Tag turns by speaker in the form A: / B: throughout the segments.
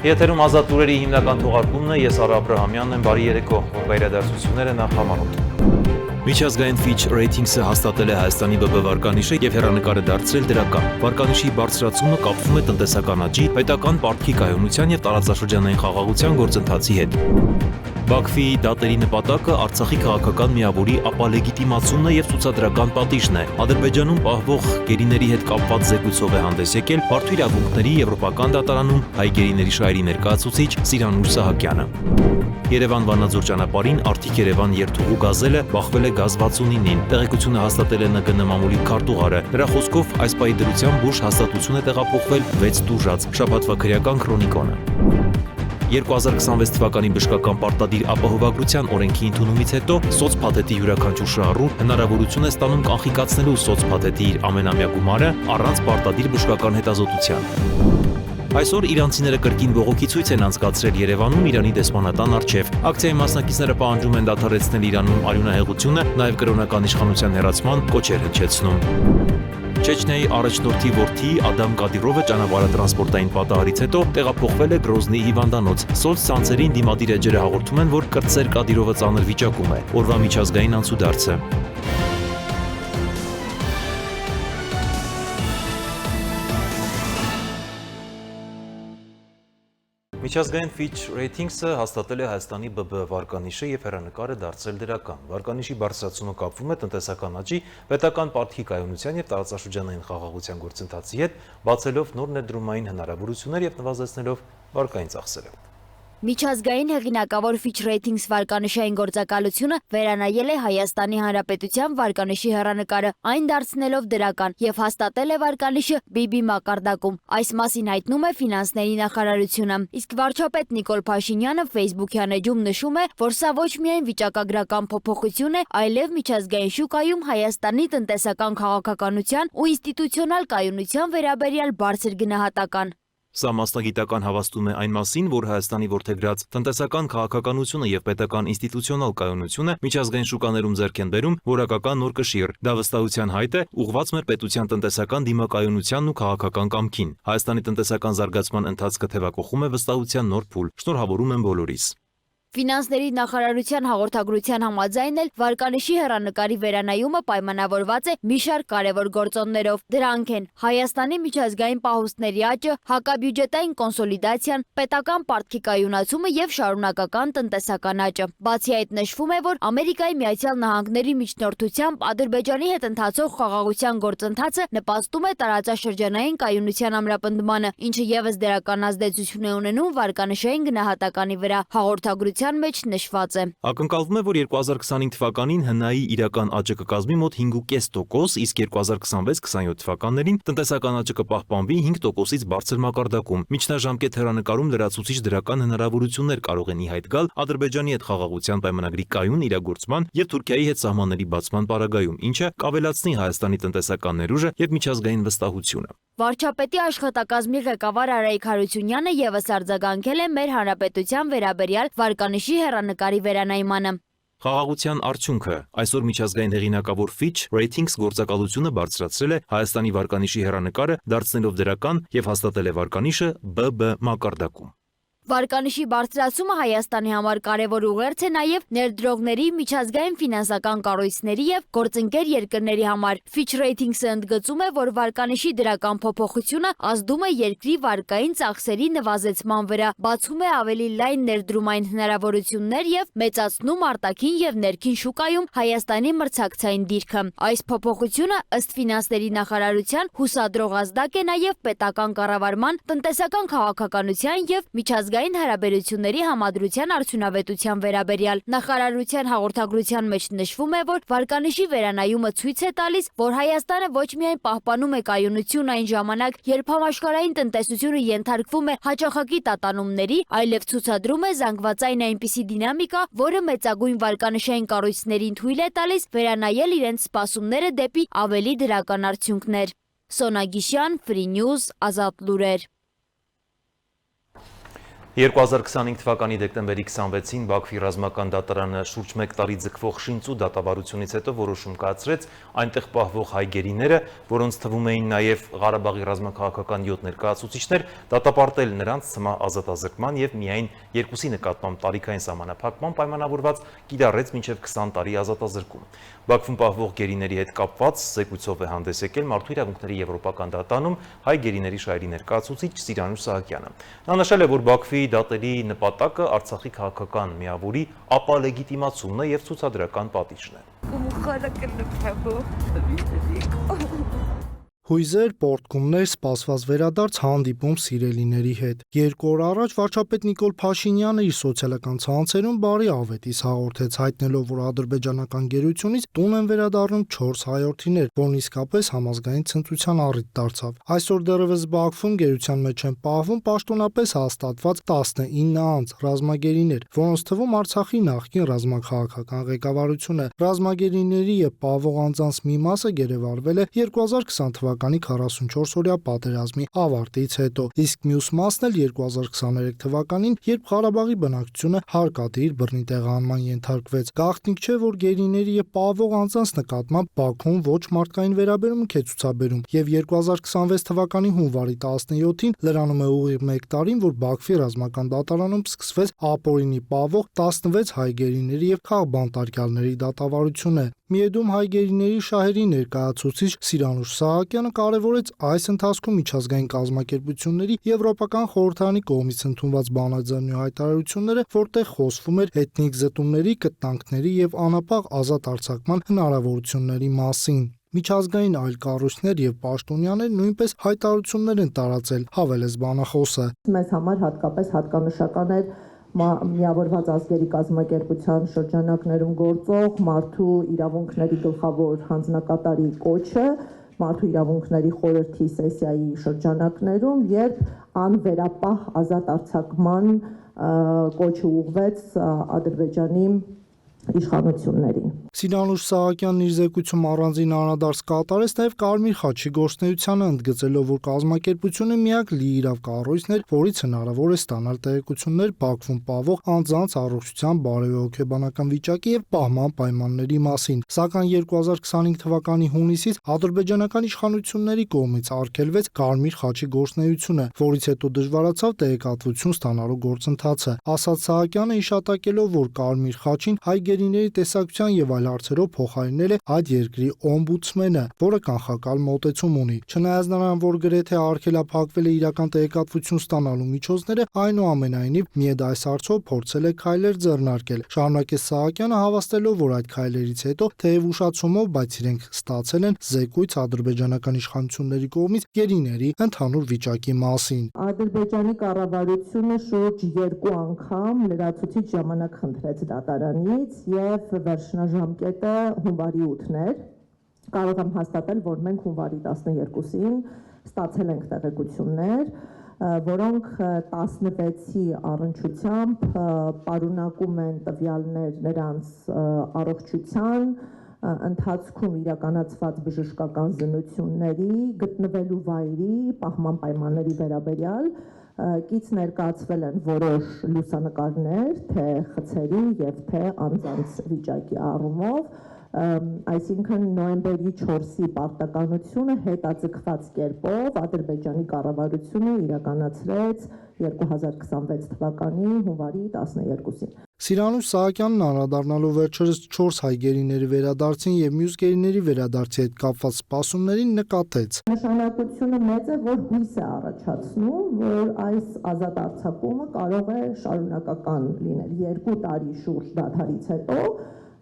A: Եթերում ազատ լուրերի հիմնական թողարկումն է, ես Արա Աբրահամյանն եմ, բարի երեկո, իրադարձությունները նախ համարոտ։ Միջազգային Fitch Ratings-ը հաստատել է Հայաստանի ԲԲ վարկանիշը եւ հեռանկարը դարձրել դրական։ Վարկանիշի բարձրացումը կապվում է տնտեսական աճի, պետական պարտքի կայունության եւ տարածաշրջանային խաղաղության գործընթացի հետ։ Բաքվի դատերի նպատակը Արցախի քաղաքական միավորի ապալեգիտիմացումն եւ ցուցադրական պատիժն է։ Ադրբեջանում պահվող գերիների հետ կապված զեկույցով է հանդես եկել Մարդու իրավունքների եվրոպական դատարանում հայ գերիների շահերի ներկայացուցիչ Սիրանուշ Սահակյանը։ Երևան-Վանաձոր ճանապարհին Արտիկ Երևան երթուղու գազելը բախվել է գազ 69-ին։ Տեղեկությունը հաստատել է ՆԳՆ մամուլի քարտուղարը։ Նրա խոսքով այս պահի դրությամբ բուժ հաստատություն է տեղափոխվել 6 տուժած։ Շաբաթվա քրեական քրոնիկոնը։ 2026 թվականի բժշկական պարտադիր ապահովագրության օրենքի ընդունումից հետո սոցփաթեթի յուրաքանչյուր շահառու հնարավորություն է ստանում կանխիկացնելու սոցփաթեթի իր ամենամյա գումարը առանց պարտադիր բժշկական հետազոտության։ Այսօր իրանցիները կրկին բողոքի ցույց են անցկացրել Երևանում Իրանի դեսպանատան առջև։ Ակցիայի մասնակիցները պահանջում են դադարեցնել Իրանում արյունահեղությունը, նաև կրոնական իշխանության հեռացման կոչեր հնչեցնում։ Չեչնիայի առաջնորդի որդի Ադամ Կադիրովը ճանապարհատրանսպորտային պատահարից հետո տեղափոխվել է Գրոզնի հիվանդանոց։ Սոցցանցերին դիմադիր էջերը հաղորդում են, որ կրտսեր Կադիրովը ծանր վիճակում է։ Օրվա միջազգային անցուդարձը։ Միջազգային Fitch Ratings-ը հաստատել է Հայաստանի ԲԲ վարկանիշը եւ հեռանկարը դարձրել դրական։ Վարկանիշի բարձրացումը կապվում է տնտեսական աճի, պետական պարտքի կայունության եւ տարածաշրջանային խաղաղության գործընթացի հետ, բացելով նոր ներդրումային հնարավորություններ եւ նվազեցնելով վարկային ծախսերը։
B: Միջազգային հեղինակավոր Fitch Ratings վարկանիշային գործակալությունը վերանայել է Հայաստանի Հանրապետության վարկանիշի հեռանկարը, այն դարձնելով դրական եւ հաստատել է վարկանիշը BB մակարդակում։ Այս մասին հայտնում է Ֆինանսների նախարարությունը։ Իսկ վարչապետ Նիկոլ Փաշինյանը Facebook-յան էջում նշում է, որ սա ոչ միայն վիճակագրական փոփոխություն է, այլև միջազգային շուկայում Հայաստանի տնտեսական քաղաքականության ու ինստիտուցիոնալ կայունության վերաբերյալ բարձր գնահատական։
A: Սա մասնագիտական հավաստում է այն մասին, որ Հայաստանի որդեգրած տնտեսական քաղաքականությունը եւ պետական ինստիտուցիոնալ կայունությունը միջազգային շուկաներում ձեռք են բերում որակական նոր կշիռ։ Դա վստահության հայտ է, ուղղված մեր պետության տնտեսական դիմակայունությանն ու քաղաքական կամքին։ Հայաստանի տնտեսական զարգացման ընթացքը թևակողում է վստահության նոր փուլ։ Շնորհավորում եմ բոլորիս։
B: Ֆինանսների նախարարության հաղորդագրության համաձայն էլ վարկանիշի հեռանկարի վերանայումը պայմանավորված է մի շարք կարևոր գործոններով։ Դրանք են Հայաստանի միջազգային պահուստների աճը, հակաբյուջետային կոնսոլիդացիան, պետական պարտքի կայունացումը եւ շարունակական տնտեսական աճը։ Բացի այդ նշվում է, որ Ամերիկայի Միացյալ Նահանգների միջնորդությամբ Ադրբեջանի հետ ընթացող խաղաղության գործընթացը նպաստում է տարածաշրջանային կայունության ամրապնդմանը, ինչը եւս դրական ազդեցություն է ունենում վարկանիշային գնահատականի վրա։ Հաղորդագրության մեջ նշված է.
A: Ակնկալվում է, որ 2025 թվականին ՀՆԱ-ի իրական աճը կկազմի մոտ 5.5%, իսկ 2026-27 թվականներին տնտեսական աճը կպահպանվի 5%-ից բարձր մակարդակում։ Միջնաժամկետ հեռանկարում լրացուցիչ դրական հնարավորություններ կարող են ի հայտ գալ Ադրբեջանի հետ խաղաղության պայմանագրի կայուն իրագործման եւ Թուրքիայի հետ սահմանների բացման պարագայում, ինչը կավելացնի Հայաստանի տնտեսական ներուժը եւ միջազգային վստահությունը։
B: Վարչապետի աշխատակազմի ղեկավար Արայիկ Հարությունյանը եւս արձագանքել է մեր հանրապետության վերաբերյալ վարկանիշի հեռանկարի վերանայմանը։
A: Խաղաղության արդյունքը այսօր միջազգային հեղինակավոր Fitch Ratings գործակալությունը բարձրացրել է Հայաստանի վարկանիշի հեռանկարը, դարձնելով դրական եւ հաստատել է վարկանիշը BB մակարդակում։
B: Վարկանիշի բարձրացումը Հայաստանի համար կարևոր ուղերձ է նաև ներդրողների, միջազգային ֆինանսական կառույցների եւ գործընկեր երկրների համար։ Fitch Ratings-ը ընդգծում է, որ վարկանիշի դրական փոփոխությունը ազդում է երկրի վարկային ծախսերի նվազեցման վրա, բացում է ավելի լայն ներդրումային հնարավորություններ եւ մեծացնում արտաքին եւ ներքին շուկայում Հայաստանի մրցակցային դիրքը։ Այս փոփոխությունը ըստ Ֆինանսների նախարարության հուսադրող ազդակ է նաև պետական կառավարման, տնտեսական քաղաքականության եւ միջազգային հարաբերությունների համադրության արդյունավետության վերաբերյալ։ Նախարարության հաղորդագրության մեջ նշվում է, որ վարկանիշի վերանայումը ցույց է տալիս, որ Հայաստանը ոչ միայն պահպանում է կայունություն այն ժամանակ, երբ համաշխարհային տնտեսությունը ենթարկվում է հաճախակի տատանումների, այլև ցուցադրում է զանգվածային այնպիսի դինամիկա, որը մեծագույն վարկանիշային կառույցներին թույլ է տալիս վերանայել իրենց սպասումները դեպի ավելի դրական արդյունքներ։ Սոնա Գիշյան, Free News, Ազատ լուրեր։
A: 2025 թվականի դեկտեմբերի 26-ին Բաքվի ռազմական դատարանը շուրջ 1 տարի ձգվող շինծու դատավարությունից հետո որոշում կայացրեց այնտեղ պահվող հայ գերիները, որոնց թվում էին նաև Ղարաբաղի ռազմաքաղաքական 7 ներկայացուցիչներ, դատապարտել նրանց ցմահ ազատազրկման եւ միայն երկուսի նկատմամբ տարիքային սահմանափակման պայմանավորված կիրառեց մինչև 20 տարի ազատազրկում։ Բաքվում պահվող գերիների հետ կապված զեկույցով է հանդես եկել Մարդու իրավունքների եվրոպական դատարանում հայ գերիների շահերի ներկայացուցիչ Սիրանուշ Սահակյանը։ Նա նշել է, որ Բաքվի դատերի նպատակը Արցախի քաղաքական միավորի ապալեգիտիմացումն է եւ ցուցադրական պատիժն է։
C: Հույզեր, պորտկումներ, սպասված վերադարձ հանդիպում սիրելիների հետ։ 2 օր առաջ վարչապետ Նիկոլ Փաշինյանը իր սոցիալական ցանցերում բարի ավետիս հաղորդեց, հայտնելով, որ ադրբեջանական գերությունից տուն են վերադառնում 4 հայորդիներ, որն իսկապես համազգային ցնծության առիթ դարձավ։ Այսօր դեռևս Բաքվում գերության մեջ են պահվում պաշտոնապես հաստատված 19 անձ, ռազմագերիներ, որոնց թվում Արցախի նախկին ռազմաքաղաքական ղեկավարությունը։ Ռազմագերիների եւ պահվող անձանց մի մասը գերեվարվել է 2020 թվականի 44-օրյա պատերազմի ավարտից հետո, իսկ մյուս մասն էլ 2023 թվականին, երբ Ղարաբաղի բնակչությունը հարկադիր բռնի տեղահանման ենթարկվեց։ Գաղտնիք չէ, որ գերիների եւ պահվող անձանց նկատմամբ Բաքուն ոչ մարդկային վերաբերմունք է ցուցաբերում, եւ 2026 թվականի հունվարի 17-ին լրանում է ուղիղ 1 տարին, որ Բաքվի ռազմական դատարանում սկսվեց ապօրինի պահվող 16 հայ գերիների եւ քաղբանտարկյալների դատավարությունը։ Միեդում հայ գերիների շահերի ներկայացուցիչ Սիրանուշ Սահակյանը կարևորեց այս ընթացքում միջազգային կազմակերպությունների Եվրոպական խորհրդարանի կողմից ընդունված բանաձայնի հայտարարությունները, որտեղ խոսվում էր էթնիկ զտումների, կտանքների եւ անապահ ազատ արձակման հնարավորությունների մասին։ Միջազգային այլ կառույցներ եւ պաշտոնյաներ նույնպես հայտարարություններ են տարածել, հավելեց բանախոսը։
D: Մեզ համար հատկապես հատկանշական էր միավորված ազգերի կազմակերպության շրջանակներում գործող մարդու իրավունքների գլխավոր հանձնակատարի կոչը մարդու իրավունքների խորհրդի սեսիայի շրջանակներում, երբ անվերապահ ազատ արձակման կոչը ուղղվեց Ադրբեջանի իշխանություններին։
C: Սիրանուշ Սահակյանն իր զեկույցում առանձին անդրադարձ կատարեց նաև Կարմիր խաչի գործունեությանը, ընդգծելով, որ կազմակերպությունը միակ լիիրավ կառույցն էր, որից հնարավոր է ստանալ տեղեկություններ Բաքվում պահվող անձանց առողջության, բարոյահոգեբանական վիճակի եւ պահման պայմանների մասին։ Սակայն 2025 թվականի հունիսից ադրբեջանական իշխանությունների կողմից արգելվեց Կարմիր խաչի գործունեությունը, որից հետո դժվարացավ տեղեկատվություն ստանալու գործընթացը։ Ասաց Սահակյանը, հիշատակելով, որ Կարմիր խաչին հայ գերիների տեսակցության եւ այլ հարցերով փոխարինել է այդ երկրի օմբուդսմենը, որը կանխակալ մոտեցում ունի։ Չնայած նրան, որ գրեթե արգելափակվել է իրական տեղեկատվություն ստանալու միջոցները, այնուամենայնիվ միեդ այս հարցով փորձել է քայլեր ձեռնարկել։ Շարունակեց Սահակյանը, հավաստելով, որ այդ քայլերից հետո թեև ուշացումով, բայց իրենք ստացել են զեկույց ադրբեջանական իշխանությունների կողմից գերիների ընդհանուր վիճակի մասին։
D: Ադրբեջանի կառավարությունը շուրջ 2 անգամ լրացուցիչ ժամանակ խնդրեց դատարանից եւ վերջնաժամկետը հունվարի 8-ն էր։ Կարող եմ հաստատել, որ մենք հունվարի 12-ին ստացել ենք տեղեկություններ, որոնք 16-ի առնչությամբ պարունակում են տվյալներ նրանց առողջության ընթացքում իրականացված բժշկական զննությունների, գտնվելու վայրի, պահման պայմանների վերաբերյալ կից ներկայացվել են որոշ լուսանկարներ, թե խցերի եւ թե անձանց վիճակի առումով, այսինքն նոյեմբերի 4-ի պարտականությունը հետաձգված կերպով Ադրբեջանի կառավարությունը իրականացրեց 2026 թվականի հունվարի 12-ին։
C: Սիրանուշ Սահակյանն անդրադառնալով վերջերս 4 հայ գերիների վերադարձին եւ մյուս գերիների վերադարձի հետ կապված սպասումներին նկատեց.
D: Նշանակությունը մեծ է, որ հույս է առաջացնում, որ այս ազատ արձակումը կարող է շարունակական լինել 2 տարի շուրջ դադարից հետո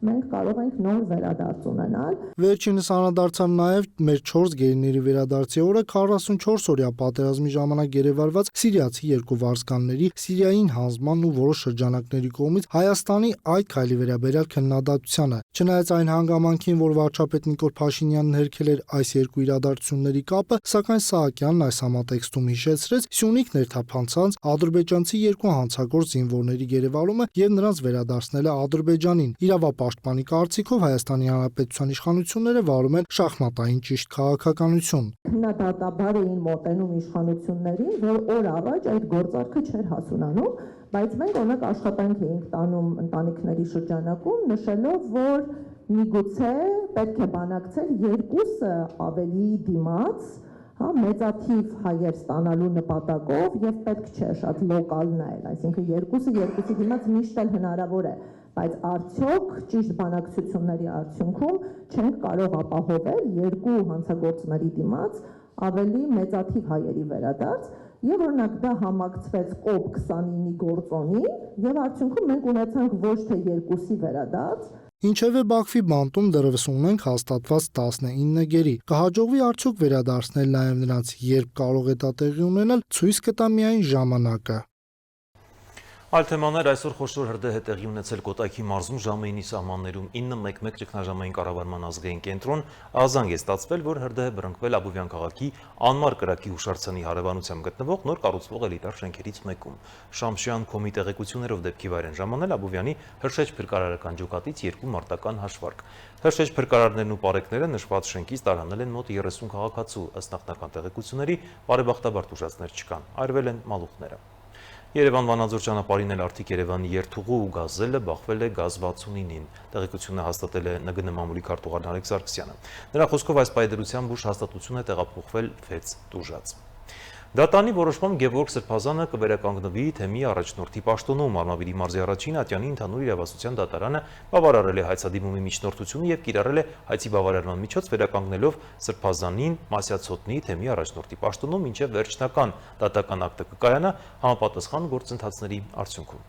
D: մենք կարող ենք նոր վերադարձ ունենալ։
C: Վերջինս անդրադարձավ նաև մեր 4 գերիների վերադարձի օրը 44-օրյա պատերազմի ժամանակ գերեվարված սիրիացի 2 վարձկանների Սիրիային հանձնման ու որոշ շրջանակների կողմից Հայաստանի այդ քայլի վերաբերյալ քննադատությանը։ Չնայած այն հանգամանքին, որ վարչապետ Նիկոլ Փաշինյանն հերքել էր այս երկու իրադարձությունների կապը, սակայն Սահակյանն այս համատեքստում հիշեցրեց Սյունիք ներթափանցած ադրբեջանցի 2 հանցագործ զինվորների գերեվարումը եւ նրանց վերադարձնելը Ադրբեջանին։ Իրավապաշտպան պաշտպանի կարծիքով Հայաստանի Հանրապետության իշխանությունները վարում են շախմատային ճիշտ քաղաքականություն։
D: Քննադատաբար էին մոտենում իշխանություններին, որ օր առաջ այդ գործարքը չէր հասունանում, բայց մենք օրինակ աշխատանք էինք տանում ընտանիքների շրջանակում, նշելով, որ միգուցե պետք է բանակցել երկուսը ավելի դիմաց, մեծաթիվ հայեր ստանալու նպատակով եւ պետք չէ շատ լոկալ նայել, այսինքն երկուսի դիմաց միշտ էլ հնարավոր է, բայց արդյոք ճիշտ բանակցությունների արդյունքում չենք կարող ապահովել երկու հանցագործների դիմաց ավելի մեծաթիվ հայերի վերադարձ եւ օրինակ դա համակցվեց COP 29-ի գործոնին եւ արդյունքում մենք ունեցանք ոչ թե երկուսի վերադարձ,
C: Ինչևէ Բաքվի բանտում դեռևս ունենք հաստատված 19 գերի։ Կհաջողվի արդյոք վերադարձնել նաև նրանց, երբ կարող է դա տեղի ունենալ, ցույց կտա միայն ժամանակը։
A: Այլ թեմաներ այսօր խոշոր հրդեհ է տեղի ունեցել Կոտայքի մարզում ժամը 9-ի սահմաններում 9-1-1 ճգնաժամային կառավարման ազգային կենտրոն ազանգ է ստացվել, որ հրդեհը բռնկվել Աբովյան քաղաքի անմար կրակի հուշարձանի հարևանությամբ գտնվող նոր կառուցվող էլիտար շենքերից մեկում։ Շամշյան Քոմի տեղեկություններով դեպքի վայր են ժամանել Աբովյանի Հրշեջ փրկարարական ջոկատից 2 մարտական հաշվարկ։ Հրշեջ փրկարարներն ու պարեկները նշված շենքից տարհանել են մոտ 30 քաղաքացու, ըստ նախնական տեղեկությունների բարեբախտաբար տուժածներ չկան, այրվել են մալուխները։ Երևան-Վանաձոր ճանապարհին էլ Արթիկ Երևանի երթուղու ու գազելը բախվել է գազ 69-ին։ Տեղեկությունը հաստատել է ՆԳՆ մամուլի քարտուղար Նարեկ Սարգսյանը։ Նրա խոսքով այս պայդրությամբ ուժ հաստատություն է տեղափոխվել 6 տուժած։ Դատանի որոշմամբ Գևորգ Սրբազանը կվերականգնվի թեմի առաջնորդի պաշտոնում։ Արմավիրի մարզի առաջին Ատյանի ընդհանուր իրավասության դատարանը բավարարել է հայցադիմումի միջնորդությունը եւ կիրառել է հայցի բավարարման միջոց վերականգնելով Սրբազանին Մասյացոտնի թեմի առաջնորդի պաշտոնում, ինչեւ վերջնական դատական ակտը կկայանա համապատասխան գործընթացների արդյունքում։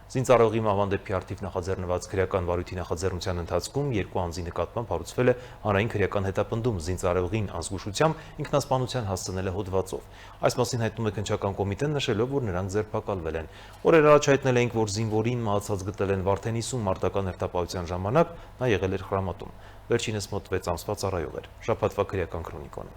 A: Զինծառայողի մահվան դեպքի արդիվ նախաձեռնված քրեական վարույթի նախաձեռնության ընթացքում երկու անձի նկատմամբ հարուցվել է հանրային քրեական հետապնդում, զինծառայողին անզգուշությամբ ինքնասպանության հասցնել է հոդվածով։ Այս մասին հայտնում է քննչական կոմիտեն, նշելով, որ նրանք ձերբակալվել են։ Օրեր առաջ հայտնել էինք, որ զինվորին մահացած գտել են Վարդենիսում մարտական հերթապահության ժամանակ, նա եղել էր Խրամատում։ Վերջինս մոտ 6 ամսվա ծառայող էր։ Շաբաթվա քրեական քրոնիկոն։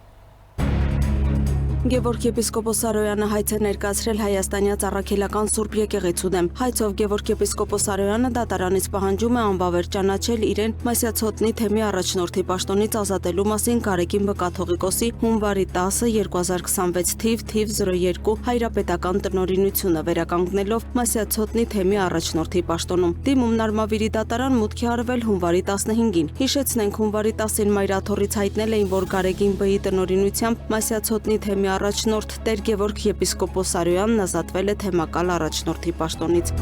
E: Գևորգ եպիսկոպոս Սարոյանը հայց է ներկայացրել հայաստանյաց առաքելական Սուրբ եկեղեցու դեմ։ Հայցով Գևորգ եպիսկոպոս Սարոյանը դատարանից պահանջում է անբավեր ճանաչել իրեն Մասյացոտնի թեմի առաջնորդի պաշտոնից ազատելու մասին Գարեգին Բկաթողիկոսի հունվարի 10 թիվ 02 հայրապետական տնօրինությունը վերականգնելով Մասյացոտնի թեմի առաջնորդի պաշտոնում։ Դիմումն Արմավիրի դատարան մուտքի արվել հունվարի 15-ին։ Հիշեցնենք, հունվարի 10-ին Մայրաթորից հայտնել էին, որ Գարեգին Բ-ի տնօրինությամբ Մասյացոտնի թեմի առաջնորդ Տեր Գևորգ եպիսկոպոս Սարոյանն ազատվել է թեմակալ առաջնորդի պաշտոնից։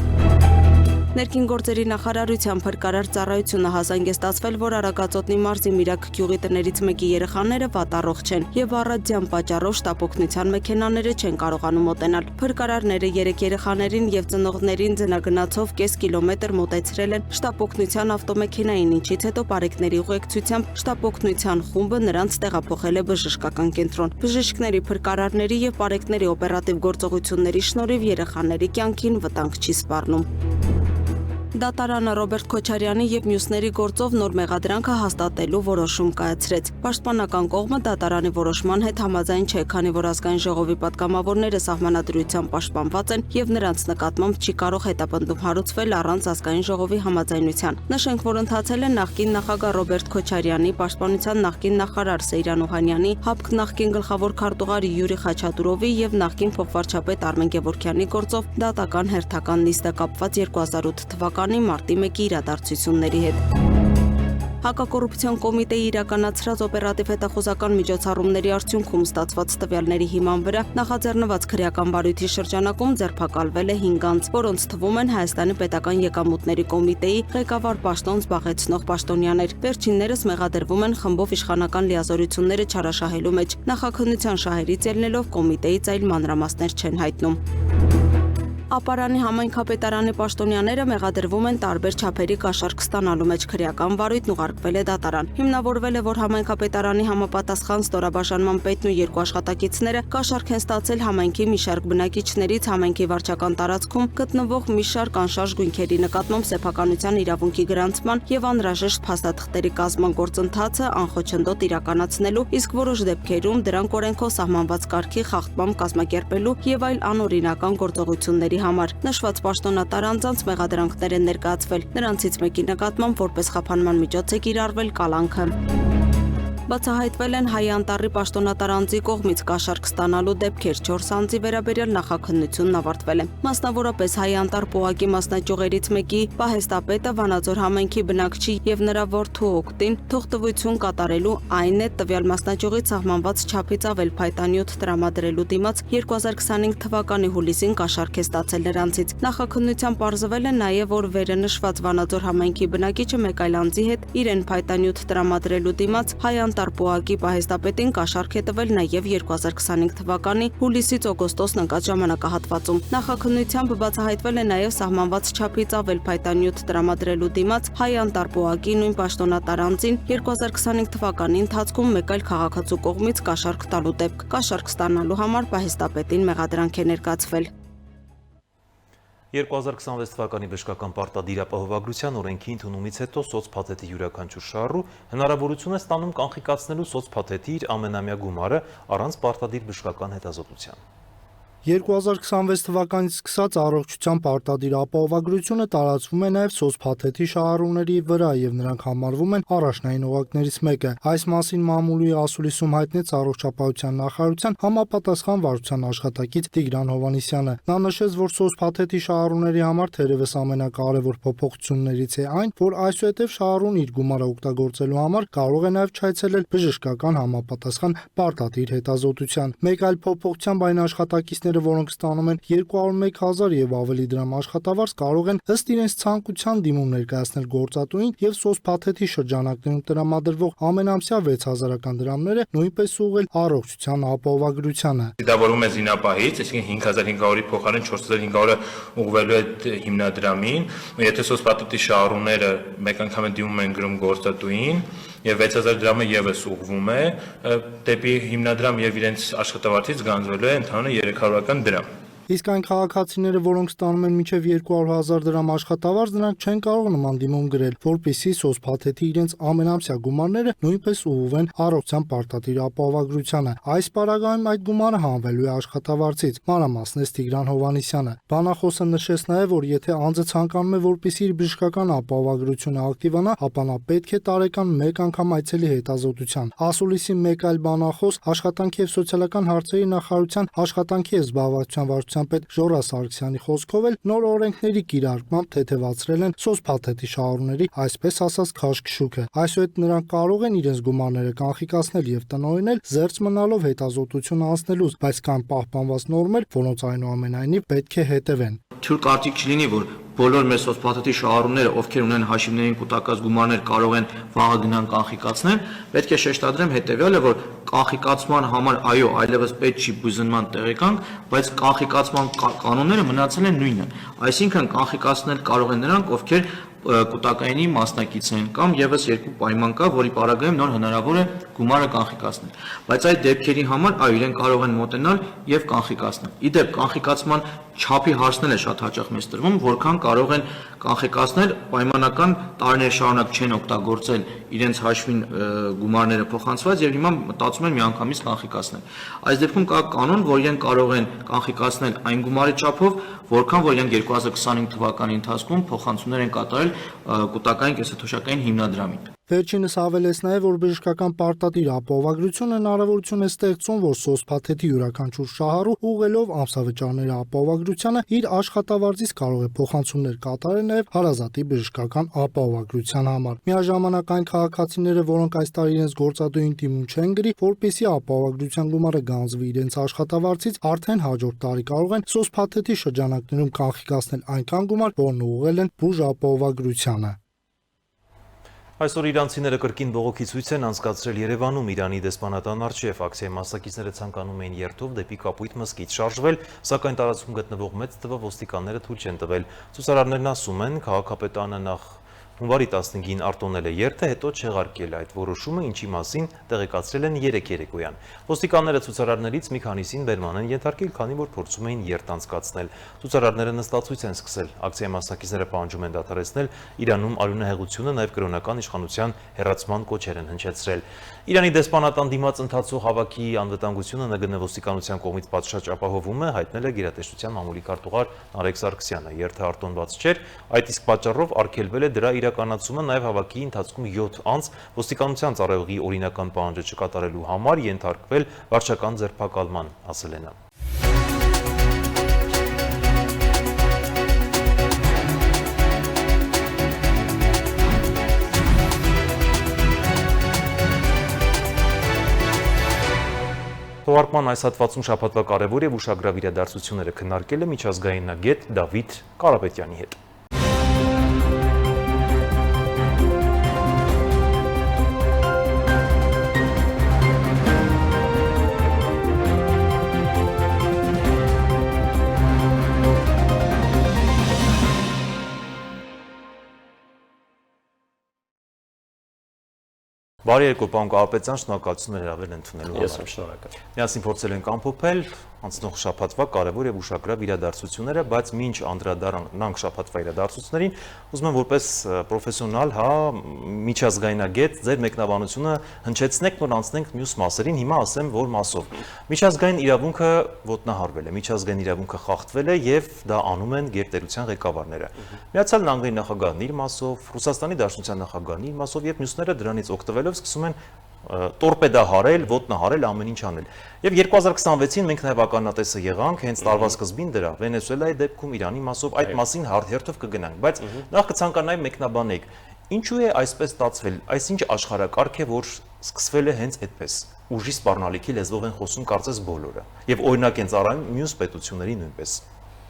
E: Ներքին գործերի նախարարության փրկարար ծառայությունը հազանգ է ստացվել, որ Արագածոտնի մարզի Միրակ գյուղի տներից մեկի երեխաները վատառողջ են եւ առատյան պատճառով շտապօգնության մեքենաները չեն կարողանում մոտենալ։ Փրկարարները 3 երեխաներին եւ ծնողներին ձնագնացով կես կիլոմետր մոտեցրել են շտապօգնության ավտոմեքենային, ինչից հետո բարեկների ուղեկցությամբ շտապօգնության խումբը նրանց տեղափոխել է բժշկական կենտրոն։ Բժիշկների, փրկարարների եւ բարեկների օպերատիվ գործողությունների շնորհիվ երեխաների կյանքին վտանգ չի սպառնում։ Դատարանը Ռոբերտ Քոչարյանի եւ մյուսների գործով նոր մեղադրանքը հաստատելու որոշում կայացրեց։ Պաշտպանական կողմը դատարանի որոշման հետ համաձայն չէ, քանի որ ազգային ժողովի պատգամավորները սահմանադրությամբ պաշտպանված են եւ նրանց նկատմամբ չի կարող հետապնդում հարուցվել առանց ազգային ժողովի համաձայնության։ Նշենք, որ ընթացել է նախկին նախագահ Ռոբերտ Քոչարյանի, պաշտպանության նախկին նախարար Սեյրան Օհանյանի, ՀԱՊԿ նախկին գլխավոր քարտուղար Յուրի Խաչատուրովի եւ նախկին փոխվարչապետ Արմեն Գևորգյանի գործով դատական հերթական նիստը կապված 2008 թվականի մարտի 1-ի իրադարձությունների հետ։ Հակակոռուպցիոն կոմիտեի իրականացրած օպերատիվ հետախուզական միջոցառումների արդյունքում ստացված տվյալների հիման վրա նախաձեռնված քրեական վարույթի շրջանակում ձերբակալվել է 5 անձ, որոնց թվում են Հայաստանի պետական եկամուտների կոմիտեի ղեկավար պաշտոն զբաղեցնող պաշտոնյաներ։ Վերջիններս մեղադրվում են խմբով իշխանական լիազորությունները չարաշահելու մեջ։ Նախաքննության շահերից ելնելով կոմիտեից այլ մանրամասներ չեն հայտնում։ Ապարանի համայնքապետարանի պաշտոնյաները մեղադրվում են տարբեր չափերի կաշառք ստանալու մեջ քրեական վարույթն ուղարկվել է դատարան։ Հիմնավորվել է, որ համայնքապետարանի համապատասխան ստորաբաժանման պետն ու 2 աշխատակիցները կաշառք են ստացել համայնքի մի շարք բնակիչներից համայնքի վարչական տարածքում գտնվող մի շարք անշարժ գույքերի նկատմամբ սեփականության իրավունքի գրանցման եւ անհրաժեշտ փաստաթղթերի կազմման գործընթացը անխոչնդոտ իրականացնելու, իսկ որոշ դեպքերում դրանք օրենքով սահմանված կարգի խախտմամբ կազմակերպելու եւ այլ անօրինական գործողությունների պաշտոնյաների համար։ Նշված պաշտոնատար անձանց մեղադրանքներ են ներկայացվել։ Նրանցից մեկի նկատմամբ որպես խափանման միջոց է կիրառվել կալանքը։ Բացահայտվել են Հայ Անտառի պաշտոնատար անձի կողմից կաշառք ստանալու դեպքեր, 4 անձի վերաբերյալ նախաքննությունն ավարտվել է։ Մասնավորապես Հայ Անտառ պոակի մասնաճյուղերից մեկի պահեստապետը Վանաձոր համայնքի բնակչի եւ նրա որդու օգտին թողտվություն կատարելու, այն է տվյալ մասնաճյուղից սահմանված չափից ավել փայտանյութ տրամադրելու դիմաց 2025 թվականի հուլիսին կաշառք է ստացել նրանցից։ Նախաքննությամբ պարզվել է նաեւ, որ վերը նշված Վանաձոր համայնքի բնակիչը մեկ այլ անձի հետ իրեն փայտանյութ տրամադրելու դիմաց Հայ Պոակի պահեստապետին կաշառք է տվել նաև 2025 թվականի հուլիսից օգոստոսն ընկած ժամանակահատվածում։ Նախաքննությամբ բացահայտվել է նաև սահմանված չափից ավել փայտանյութ տրամադրելու դիմաց Հայ Անտառ պոակի նույն պաշտոնատար անձին 2025 թվականի ընթացքում մեկ այլ քաղաքացու կողմից կաշառք տալու դեպք։ Կաշառք ստանալու համար պահեստապետին մեղադրանք է ներկայացվել։
A: 2026 թվականի բժշկական պարտադիրապահովագրության օրենքի ընդունումից հետո սոցփաթեթի յուրաքանչյուր շահառու հնարավորություն է ստանում կանխիկացնելու սոցփաթեթի իր ամենամյա գումարը առանց պարտադիր բժշկական հետազոտության։
C: 2026 թվականից սկսած առողջության պարտադիր ապահովագրությունը տարածվում է նաև սոցփաթեթի շահառուների վրա եւ նրանք համարվում են առաջնային օղակներից մեկը։ Այս մասին մամուլի ասուլիսում հայտնեց առողջապահության նախարարության համապատասխան վարչության աշխատակից Տիգրան Հովհաննիսյանը։ Նա նշեց, որ սոցփաթեթի շահառուների համար թերևս ամենակարևոր փոփոխություններից է այն, որ այսուհետև շահառուն իր գումարը օգտագործելու համար կարող է նաև չայցելել բժշկական համապատասխան պարտադիր հետազոտության։ Մեկ այլ փոփոխությամբ այն աշխատակիցները, որոնք ստանում են 201,000 եւ ավելի դրամ աշխատավարձ, կարող են ըստ իրենց ցանկության դիմում ներկայացնել գործատուին եւ սոցփաթեթի շրջանակներում տրամադրվող ամենամսյա 6,000 դրամները նույնպես ուղղել առողջության ապահովագրությանը։
F: Դիտավորվում է զինապահից, այսինքն 5,500-ի փոխարեն 4,500-ը ուղղվելու է հիմնադրամին, եթե սոցփաթեթի շահառուները մեկ անգամ դիմում են գրում գործատուին եւ 6,000 դրամը եւս ուղղվում է դեպի հիմնադրամ եւ իրենց աշխատավարձից գանձվելու է ընդհանուր 300 դրամ։
C: Իսկ այն քաղաքացիները, որոնք ստանում են մինչև 200,000 դրամ աշխատավարձ, նրանք չեն կարող նման դիմում գրել, որպեսզի սոցփաթեթի իրենց ամենամսյա գումարները նույնպես ուղղվեն առողջության պարտադիր ապահովագրությանը։ Այս պարագայում այդ գումարը հանվելու է աշխատավարձից, մանրամասնեց Տիգրան Հովհաննիսյանը։ Բանախոսը նշեց նաև, որ եթե անձը ցանկանում է, որպեսզի իր բժշկական ապահովագրությունը ակտիվանա, ապա նա պետք է տարեկան մեկ անգամ այցելի հետազոտության։ Ասուլիսի մեկ այլ բանախոս աշխատանքի եւ սոցիալական հարցերի նախարարության աշխատանքի եւ զբաղվածության վարչության պետ Ժորա Սարգսյանի խոսքով էլ նոր օրենքների կիրարկմամբ թեթևացրել են սոցփաթեթի շահառուների այսպես ասած քաշքշուկը։ Այսուհետ նրանք կարող են իրենց գումարները կանխիկացնել եւ տնօրինել զերծ մնալով հետազոտություն անցնելուց, բայց կան պահպանված նորմեր, որոնց այնուամենայնիվ պետք է հետևեն։
G: Թյուր կարծիք չլինի, որ բոլոր մեր սոցփաթեթի շահառուները, ովքեր ունեն հաշիվներին կուտակած գումարներ, կարող են վաղը գնան կանխիկացնել, պետք է շեշտադրեմ հետեւյալը, որ կանխիկացման համար այո, այլևս պետք չի բուժման տեղեկանք, բայց կանխիկացման կանոնները մնացել են նույնը։ Այսինքն կանխիկացնել կարող են նրանք, ովքեր կուտակայինի մասնակից են կամ եւս երկու պայման կա, որի պարագայում նոր հնարավոր է գումարը կանխիկացնել։ Բայց այդ դեպքերի համար այո, իրենք կարող են մոտենալ եւ կանխիկացնել։ Իդեպ կանխիկացման չափի հարցնել է շատ հաճախ մեզ տրվում, որքան կարող են կանխիկացնել, պայմանական տարիներ շարունակ չեն օգտագործել իրենց հաշվին գումարները փոխանցված եւ հիմա մտածում են միանգամից կանխիկացնել։ Այս դեպքում կա կանոն, որ իրենք կարող են կանխիկացնել այն գումարի չափով, որքան որ իրենք 2025 թվականի ընթացքում փոխանցումներ են կատարել կուտակային կենսաթոշակային հիմնադրամին։
C: Վերջինս հավելեց նաև, որ բժշկական պարտադիր ապահովագրությունը հնարավորություն է ստեղծում, որ սոցփաթեթի յուրաքանչյուր շահառու ուղղելով ամսավճարների ապահովագրությանը իր աշխատավարձից կարող է փոխանցումներ կատարել նաև հարազատի բժշկական ապահովագրության համար։ Միաժամանակ այն քաղաքացիները, որոնք այս տարի իրենց գործադուին դիմում չեն գրի, որպեսզի ապահովագրության գումարը գանձվի իրենց աշխատավարձից, արդեն հաջորդ տարի կարող են սոցփաթեթի շրջանակներում կանխիկացնել այնքան գումար, որն ուղղել են բուժապահովագրությանը։
A: Այսօր իրանցիները կրկին բողոքի ցույց են անցկացրել Երևանում Իրանի դեսպանատան առջև։ Ակցիայի մասնակիցները ցանկանում էին երթով դեպի Կապույտ մզկիթ շարժվել, սակայն տարածքում գտնվող մեծ թվով ոստիկանները թույլ չեն տվել։ Ցուցարարներն ասում են, քաղաքապետարանը նախ Հունվարի 15-ին արտոնել է երթը, հետո չեղարկել այդ որոշումը, ինչի մասին տեղեկացրել են 3 երեկոյան։ Ոստիկանները ցուցարարներից մի քանիսին բերման են ենթարկել, քանի որ փորձում էին երթ անցկացնել։ Ցուցարարները նստացույց են սկսել։ Ակցիայի մասնակիցները պահանջում են դադարեցնել Իրանում արյունահեղությունը, նաև կրոնական իշխանության հեռացման կոչեր են հնչեցրել։ Իրանի դեսպանատան դիմաց ընթացող հավաքի անվտանգությունը ՆԳՆ ոստիկանության կողմից պատշաճ ապահովում է, հայտնել է գերատեսչության մամուլի քարտուղար Նարեկ Սարգսյանը։ Երթը արտոնված չէր, այդ իսկ պատճառով արգելվել է դրա իրականացումը, նաև հավաքի ընթացքում 7 անձ ոստիկանության ծառայողի օրինական պահանջը չկատարելու համար ենթարկվել վարչական ձերբակալման, ասել է նա։ Թողարկման այս հատվածում շաբաթվա կարևոր եւ ուշագրավ իրադարձությունները քննարկել է միջազգայինագետ Դավիթ Կարապետյանի հետ։ Բարի երկու, պարոն Կարապետյան, շնորհակալություն հրավերն ընդունելու համար։
H: Ես եմ շնորհակալ։
A: Միասին փորձել ենք ամփոփել անցնող շաբաթվա կարևոր եւ ուշագրավ իրադարձությունները, բայց մինչ անդրադառնանք շաբաթվա իրադարձություններին, ուզում եմ որպես պրոֆեսիոնալ, միջազգայինագետ, ձեր մեկնաբանությունը հնչեցնեք, որ անցնենք մյուս մասերին, հիմա ասեմ, որ մասով։ Միջազգային իրավունքը ոտնահարվել է, միջազգային իրավունքը խախտվել է եւ դա անում են գերտերության ղեկավարները։ Միացյալ Նահանգների նախագահն իր մասով, Ռուսաստանի Դաշնության նախագահն իր մասով եւ մյուսները դրանից օգտվելով սկսում են տորպեդահարել, ոտնահարել, ամեն ինչ անել։ Եվ 2026-ին մենք նաև ականատեսը եղանք, հենց տարվա սկզբին դրա Վենեսուելայի դեպքում, Իրանի մասով այդ մասին հերթով կգնանք, բայց նախ կցանկանայի մեկնաբանեք, ինչու է այսպես ստացվել, այսինչ աշխարհակարգ է, որ սկսվել է հենց այդպես։ Ուժի սպառնալիքի լեզվով են խոսում կարծես բոլորը, եւ օրինակ են ծառայում մյուս պետությունների նույնպես։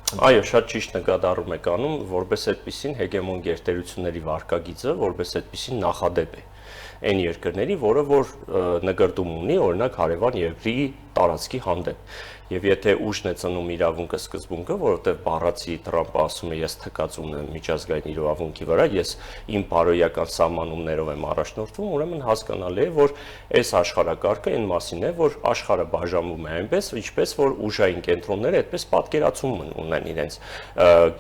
H: Այո, շատ ճիշտ նկատառում եք անում, որպես այդպիսին հեգեմոն գերտերությունների վարկագիծը, որպես այդպիսին նախադեպ է այն երկրների, որը որ նկարտում ունի, օրինակ հարևան երկրի տարածքի հանդեպ։ Եվ եթե ուժն է ծնում իրավունքը սկզբունքը, որովհետև բառացի Թրամփը ասում է, ես թկածում եմ միջազգային իրավունքի վրա, ես իմ բարոյական սահմանումներով եմ առաջնորդվում, ուրեմն հասկանալի է, որ այս աշխարհակարգը այն մասին է, որ աշխարհը բաժանվում է այնպես, ինչպես որ ուժային կենտրոնները այդպես պատկերացում ունեն իրենց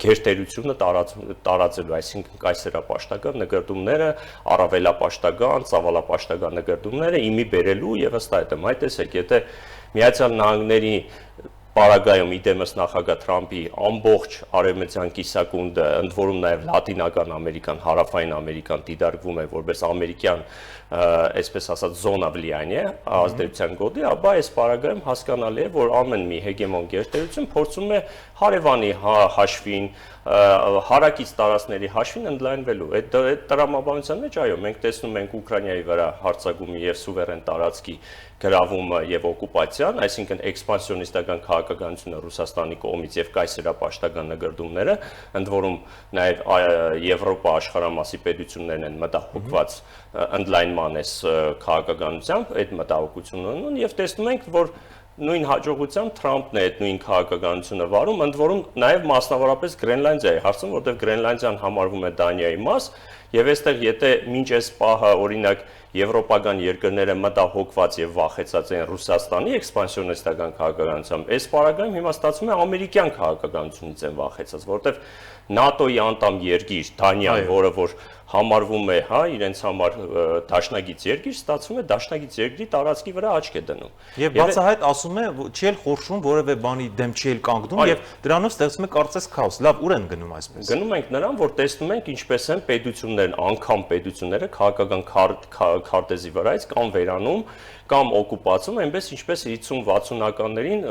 H: գերտերությունը տարածելու, այսինքն կայսերապաշտական նկարտումները, առավելապաշտական, ծավալապաշտական նկարտումները իմի բերելու եւ ըստ այդմ, այ տեսեք, եթե Միացյալ Նահանգների Պարագայում իդեմս նախագահ Թրամփի ամբողջ արևմտյան կիսակունդը, ընդ որում նաև Լատինական Ամերիկան, Հարավային Ամերիկան դիտարկվում է որպես ամերիկյան, այսպես ասած, զոնա վլիանիե, ազդեցության գոտի, ապա այս պարագայում հասկանալի է, որ ամեն մի հեգեմոն գերտերություն փորձում է հարևանի հաշվին, հարակից տարածքների հաշվին ընդլայնվելու։ Այդ տրամաբանության մեջ, այո, մենք տեսնում ենք Ուկրաինայի վրա հարձակումի եւ սուվերեն տարածքի գրավումը եւ օկուպացիան, այսինքն էքսպանսիոնիստական քաղաքականությունը Ռուսաստանի կողմից եւ կայսերապաշտական նկարտումները, ընդ որում նաեւ Եվրոպա աշխարհամասի պետություններն են մտահոգված ընդլայնման այս քաղաքականությամբ, այդ մտահոգությունն ունեն եւ տեսնում ենք, որ նույն հաջողությամբ Թրամփն է այդ նույն քաղաքականությունը վարում, ընդ որում նաև մասնավորապես Գրենլանդիայի հարցում, որտեղ Գրենլանդիան համարվում է Դանիայի մաս, եւ այստեղ եթե մինչ այս պահը օրինակ եվրոպական երկրները մտահոգված եւ վախեցած են Ռուսաստանի էքսպանսիոնիստական քաղաքականությամբ, այս պարագայում հիմա ստացվում է ամերիկյան քաղաքականությունից են վախեցած, որտեղ ՆԱՏՕ-ի անդամ երկիր Դանիան, որը որ համարվում է, իրենց համար դաշնագից երկիր, ստացվում է դաշնագից երկրի տարածքի վրա աչք է դնում։
A: Եվ բացահայտ ասում է, չի էլ խորշում որևէ բանի դեմ չի էլ կանգնում եւ դրանով ստեղծում է կարծես քաոս։ Լավ, ուր են գնում այսպես։
H: Գնում ենք նրան, որ տեսնում ենք ինչպես են պետություններն, անգամ պետությունները քաղաքական քարտեզի վրայից կամ վերանում կամ օկուպացում, այնպես ինչպես 50-60-ականներին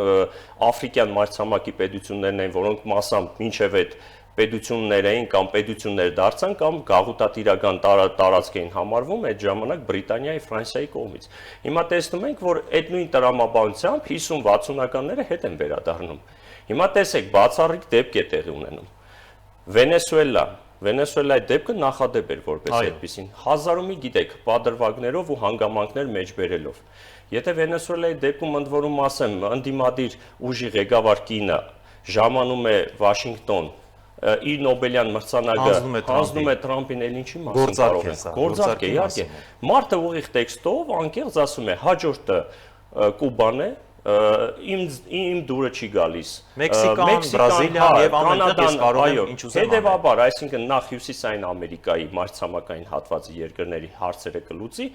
H: աֆրիկյան մայրցամաքի պետություններն են, որոնք մասամբ մինչև այդ պետություններ էին կամ պետություններ դարձան կամ գաղութատիրական տարածք էին համարվում այդ ժամանակ Բրիտանիայի, Ֆրանսիայի կողմից։ Հիմա տեսնում ենք, որ այդ նույն տրամաբանությամբ 50-60-ականները հետ են վերադառնում։ Հիմա տեսեք, բացառիկ դեպք է տեղի ունենում։ Վենեսուելայի դեպքը նախադեպ էր որպես այդպիսին։ Հազարումի գիտեք, պատրվակներով ու հանգամանքներ մեջ բերելով։ Եթե Վենեսուելայի դեպքում ընդ որում ասեմ, ընդդիմադիր ուժի ղեկավար կինը ժամանում է Վաշինգտոն իր Նոբելյան մրցանակը հանձնում է Թրամփին, էլ ինչի մասին կարող է։ Գործարք է, իհարկե։ Մարդը ուղիղ տեքստով անկեղծ ասում է, հաջորդը Կուբան է, իմ դուրը չի գալիս։
A: Մեքսիկան, Բրազիլիան եւ ամենտեղ ես կարող եմ ինչ ուզեմ։
H: Հետևաբար, այսինքն նախ Հյուսիսային Ամերիկայի մայրցամաքային հատվածի երկրների հարցերը կլուծի,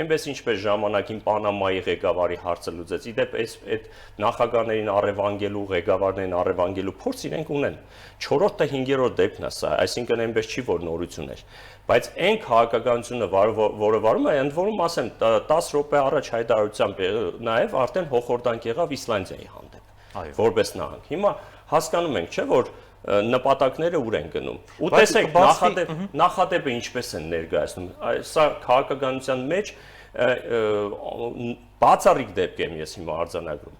H: այնպես ինչպես ժամանակին Պանամայի ղեկավարի հարցը լուծեց։ Իդեպ այդ նախագահներին առևանգելու, ղեկավարներին առևանգելու փորձ իրենք ունեն։ 4-ը 5-րդ դեպքն է սա, այսինքն այնպես չի, որ նորություն էր։ Բայց այն քաղաքականությունը, որը վարում է, ընդ որում ասեմ, 10 րոպե առաջ հայտարարությամբ նաև արդեն հոխորտանք եղավ Իսլանդիայի հանդեպ, որպես նահանգ։ Հիմա հասկանում ենք, չէ՞, որ նպատակները ուր են գնում։ Ու տեսեք, նախադեպը ինչպես են ներկայացնում։ Սա քաղաքականության մեջ բացառիկ դեպք եմ ես հիմա արձանագրում։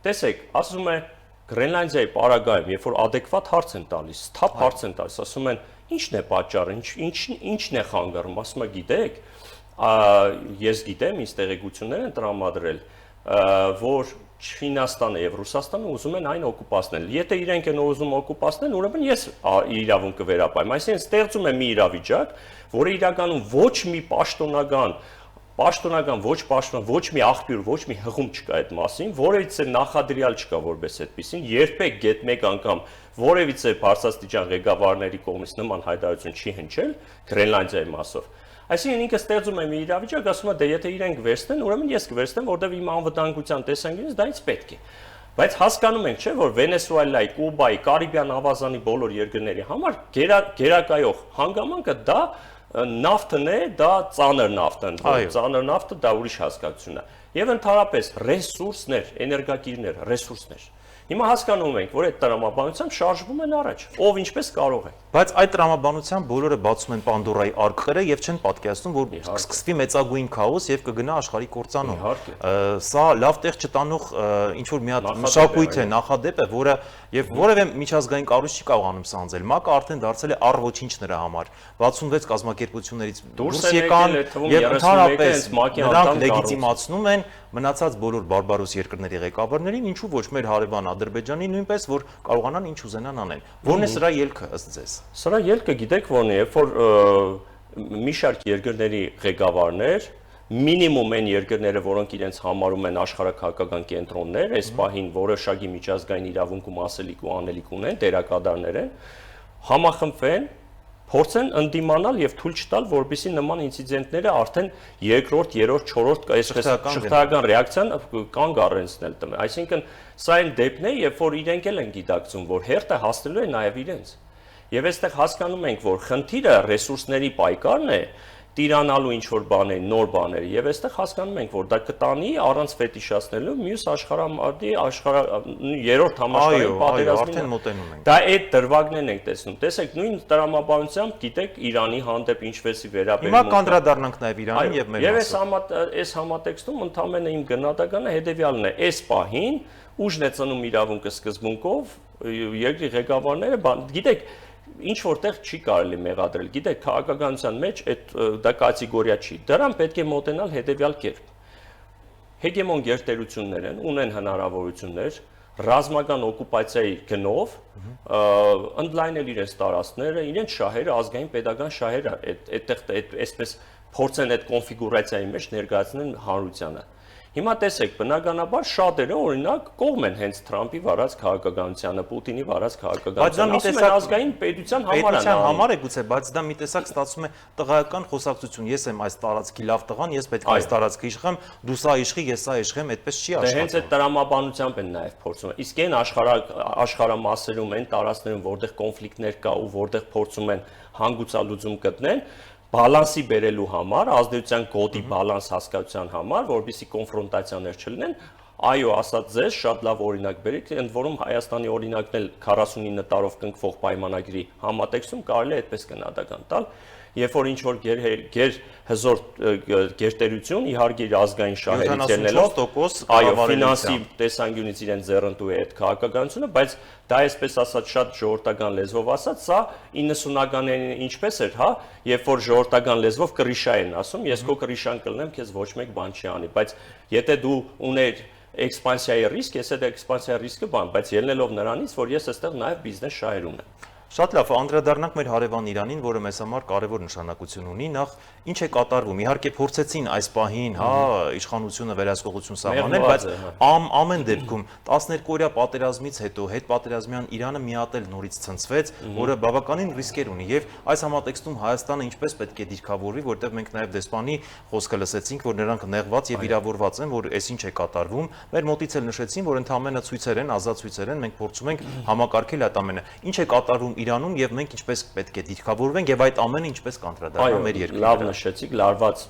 H: Տեսեք, ասում է Գրենլանդիայի պարագայում, երբ որ adekvat հարց են տալիս, սթափ հարց են տալիս, ասում են, ի՞նչն է պատճառը, ի՞նչն է խանգարում, ասում է, գիտեք, ես գիտեմ, ինձ տեղեկություններ են տրամադրել, որ Չինաստանը եւ Ռուսաստանը ուզում են այն օկուպացնել։ Եթե իրենք են ուզում օկուպացնել, ուրեմն ես իրավունք կվերապահեմ։ Այսինքն ստեղծում է մի իրավիճակ, որը իրականում ոչ մի պաշտոնական, ոչ մի աղբյուր, ոչ մի հղում չկա այդ մասին, որևիցե նախադրյալ չկա որպես այդպեսին, երբեք գետ մեկ անգամ որևիցե բարձրաստիճան ղեկավարների կողմից նման հայտարարություն չի հնչել Գրենլանդիայի մասով։ Այսինքն ինքը ստեղծում է մի իրավիճակ, ասում է, դե եթե իրենք վերցնեն, ուրեմն ես կվերցնեմ, որտեղ իմ անվտանգության տեսանկյունից դա ինձ պետք է։ Բայց հասկանում ենք, չէ՞, որ Վենեսուելայի, Կուբայի, Կարիբյան ավազանի բոլոր երկրների համար գերակայող հանգամանքը դա նավթն է, դա ծանր նավթն, ծանր նավթը դա ուրիշ հասկացություն է։ Եվ ընդհանրապես ռեսուրսներ, էներգակիրներ, ռեսուրսներ։ Հիմա հասկանում ենք, որ այդ տրամաբանությամբ շարժվում են առաջ, ով ինչպես կարող է։
A: Բայց այդ տրամաբանությամբ բոլորը բացում են Պանդորայի արկղերը եւ չեն պատկերացնում, որ կսկսվի մեծագույն քաոս եւ կգնա աշխարհի կործանում։ Սա լավ տեղ չտանող ինչ որ մի հատ մշակույթ է, նախադեպ է, որը եւ որևէ միջազգային կառույց չի կարողանում սանձել։ ՄԱԿ-ը արդեն դարձել է առ-ոչինչ նրա համար։ 66 կազմակերպություններից դուրս եկան եւ ընդհանրապես նրանք լեգիտիմացնում են մնացած բոլոր բարբարոս երկրների ղեկավարներին, ինչու ոչ մեր հարևան Ադրբեջանի նույնպես, որ կարողանան ինչ ուզենան անեն։ Որն է սրա ելքը ըստ ձեզ։
H: Սրա ելքը գիտեք ո՞րն է, երբ որ մի շարք երկրների ղեկավարներ, մինիմում այն երկրները, որոնք իրենց համարում են աշխարհաքաղաքական կենտրոններ, այս պահին որոշակի միջազգային իրավունքում ասելիք ու անելիք ունեն, դերակատարներ են, համախմբվեն, փորձեն ընդդիմանալ եւ թույլ չտալ, որպեսզի նման ինցիդենտները արդեն երկրորդ, երրորդ, չորրորդ այսպես շղթայական ռեակցիան կանգ առնեցնել տմե։ Այսինքն սա այն դեպքն է, երբ որ իրենք էլ են գիտակցում, որ հերթը հասնելու է նաեւ իրենց։ Եվ այստեղ հասկանում ենք, որ խնդիրը ռեսուրսների պայքարն է, տիրանալու ինչ որ բաներ, նոր բաներ, եւ այստեղ հասկանում ենք, որ դա կտանի առանց ֆետիշացնելու մյուս աշխարհամարտի երրորդ համաշխարհային պատերազմին։ Դա այդ դրվագներն ենք տեսնում։ Տեսեք, նույն տրամաբանությամբ, գիտեք, Իրանի հանդեպ ինչպեսի վերաբերում։
A: Հիմա կանդրադառնանք նաեւ Իրանին եւ մեր
H: մասով։ Եվ այս համատեքստում ընդհանրապես իմ գնահատականը հետեւյալն է. այս պահին ուժն է ծնում իրավունքը սկզբունքով, երկրի ղեկավարները, գիտեք, ինչ որտեղ չի կարելի մեղադրել, գիտեք, քաղաքականության մեջ դա կատեգորիա չի։ Դրան պետք է մոտենալ հետևյալ կերպ։ Հեգեմոն գերտերություններ են, ունեն հնարավորություններ ռազմական օկուպացիայի գնով ընդլայնել իրենց տարածքները, իրենց շահերը, ազգային պետական շահերը, այդտեղ այսպես փորձեն այդ կոնֆիգուրացիայի մեջ ներկայացնել հանրությանը։ Հիմա տեսեք, բնականաբար շատերը օրինակ կողմ են հենց Թրամփի վարած քաղաքականությանը, Պուտինի վարած քաղաքականությանը, ասում են ազգային պետության
A: համար է գուցե, բայց դա մի տեսակ ստացվում է տղայական խոսակցություն։ Ես եմ այս տարածքի լավ տղան, ես պետք է այս տարածքը իշխեմ, դու սա իշխի, ես սա իշխեմ, այդպես չի աշխատում։
H: Հենց այդ տրամաբանությամբ են նաև փորձում։ Իսկ այն աշխարհամասերում, այն տարածքներում, որտեղ կոնֆլիկտներ կա ու որտեղ փորձում են հանգուցալուծում գտնել, բալանսի բերելու համար, ազդեցության կոդի բալանս հասկացության համար, որպեսզի կոնֆրոնտացիաներ չլինեն, այո, ասած ձեզ շատ լավ օրինակ բերեք, ընդ որում Հայաստանի օրինակն էլ 49 տարով կնքվող պայմանագրի համատեքստում կարելի է այդպես գնահատական տալ, երբ որ ինչ որ հզոր գերտերություն իհարկե իր ազգային շահերից ելնելով, այո, ֆինանսի տեսանկյունից իրեն ձեռնտու է այդ քաղաքականությունը, բայց դա այսպես ասած շատ ժողովրդական լեզվով ասած, սա 90-ականներին ինչպես էր, հա, երբ որ ժողովրդական լեզվով կռիշա են ասում, ես քո կռիշան կլնեմ, քեզ ոչ մեկ բան չի անի, բայց եթե դու ուներ էքսպանսիայի ռիսկ, ես այդ էքսպանսիայի ռիսկը բան, բայց ելնելով նրանից, որ ես այստեղ նաև բիզնես շահեր ունեմ։
A: Շատ լավ, անդրադառնանք մեր հարևան Իրանին, որը մեզ համար կարևոր նշանակություն ունի։ Նախ ինչ է կատարվում։ Իհարկե փորձեցին այս պահին, իշխանությունը վերահսկողություն սահմանել, բայց ամեն դեպքում 12-օրյա պատերազմից հետո հետպատերազմյան Իրանը մի հատ էլ նորից ցնցվեց, որը բավականին ռիսկեր ունի եւ այս համատեքստում Հայաստանը ինչպես պետք է դիրքավորվի, որտեղ մենք նաեւ դեսպանի խոսքը լսեցինք, որ նրանք նեղված եւ վիրավորված են, որ այս ինչ է կատարվում։ Մեր մոտից էլ նշեցին, որ ընդհանրապես ցույցեր են, ազատ ցույցեր են, մենք փորձում ենք համակարգել այդ ամենը։ Ինչ է կատարվում Իրանում եւ մենք ինչպես պետք է դիրքավորվենք եւ այդ ամենը ինչպես կանդրադառնա մեր երկրին։
H: Լավ նշեցիք, լարված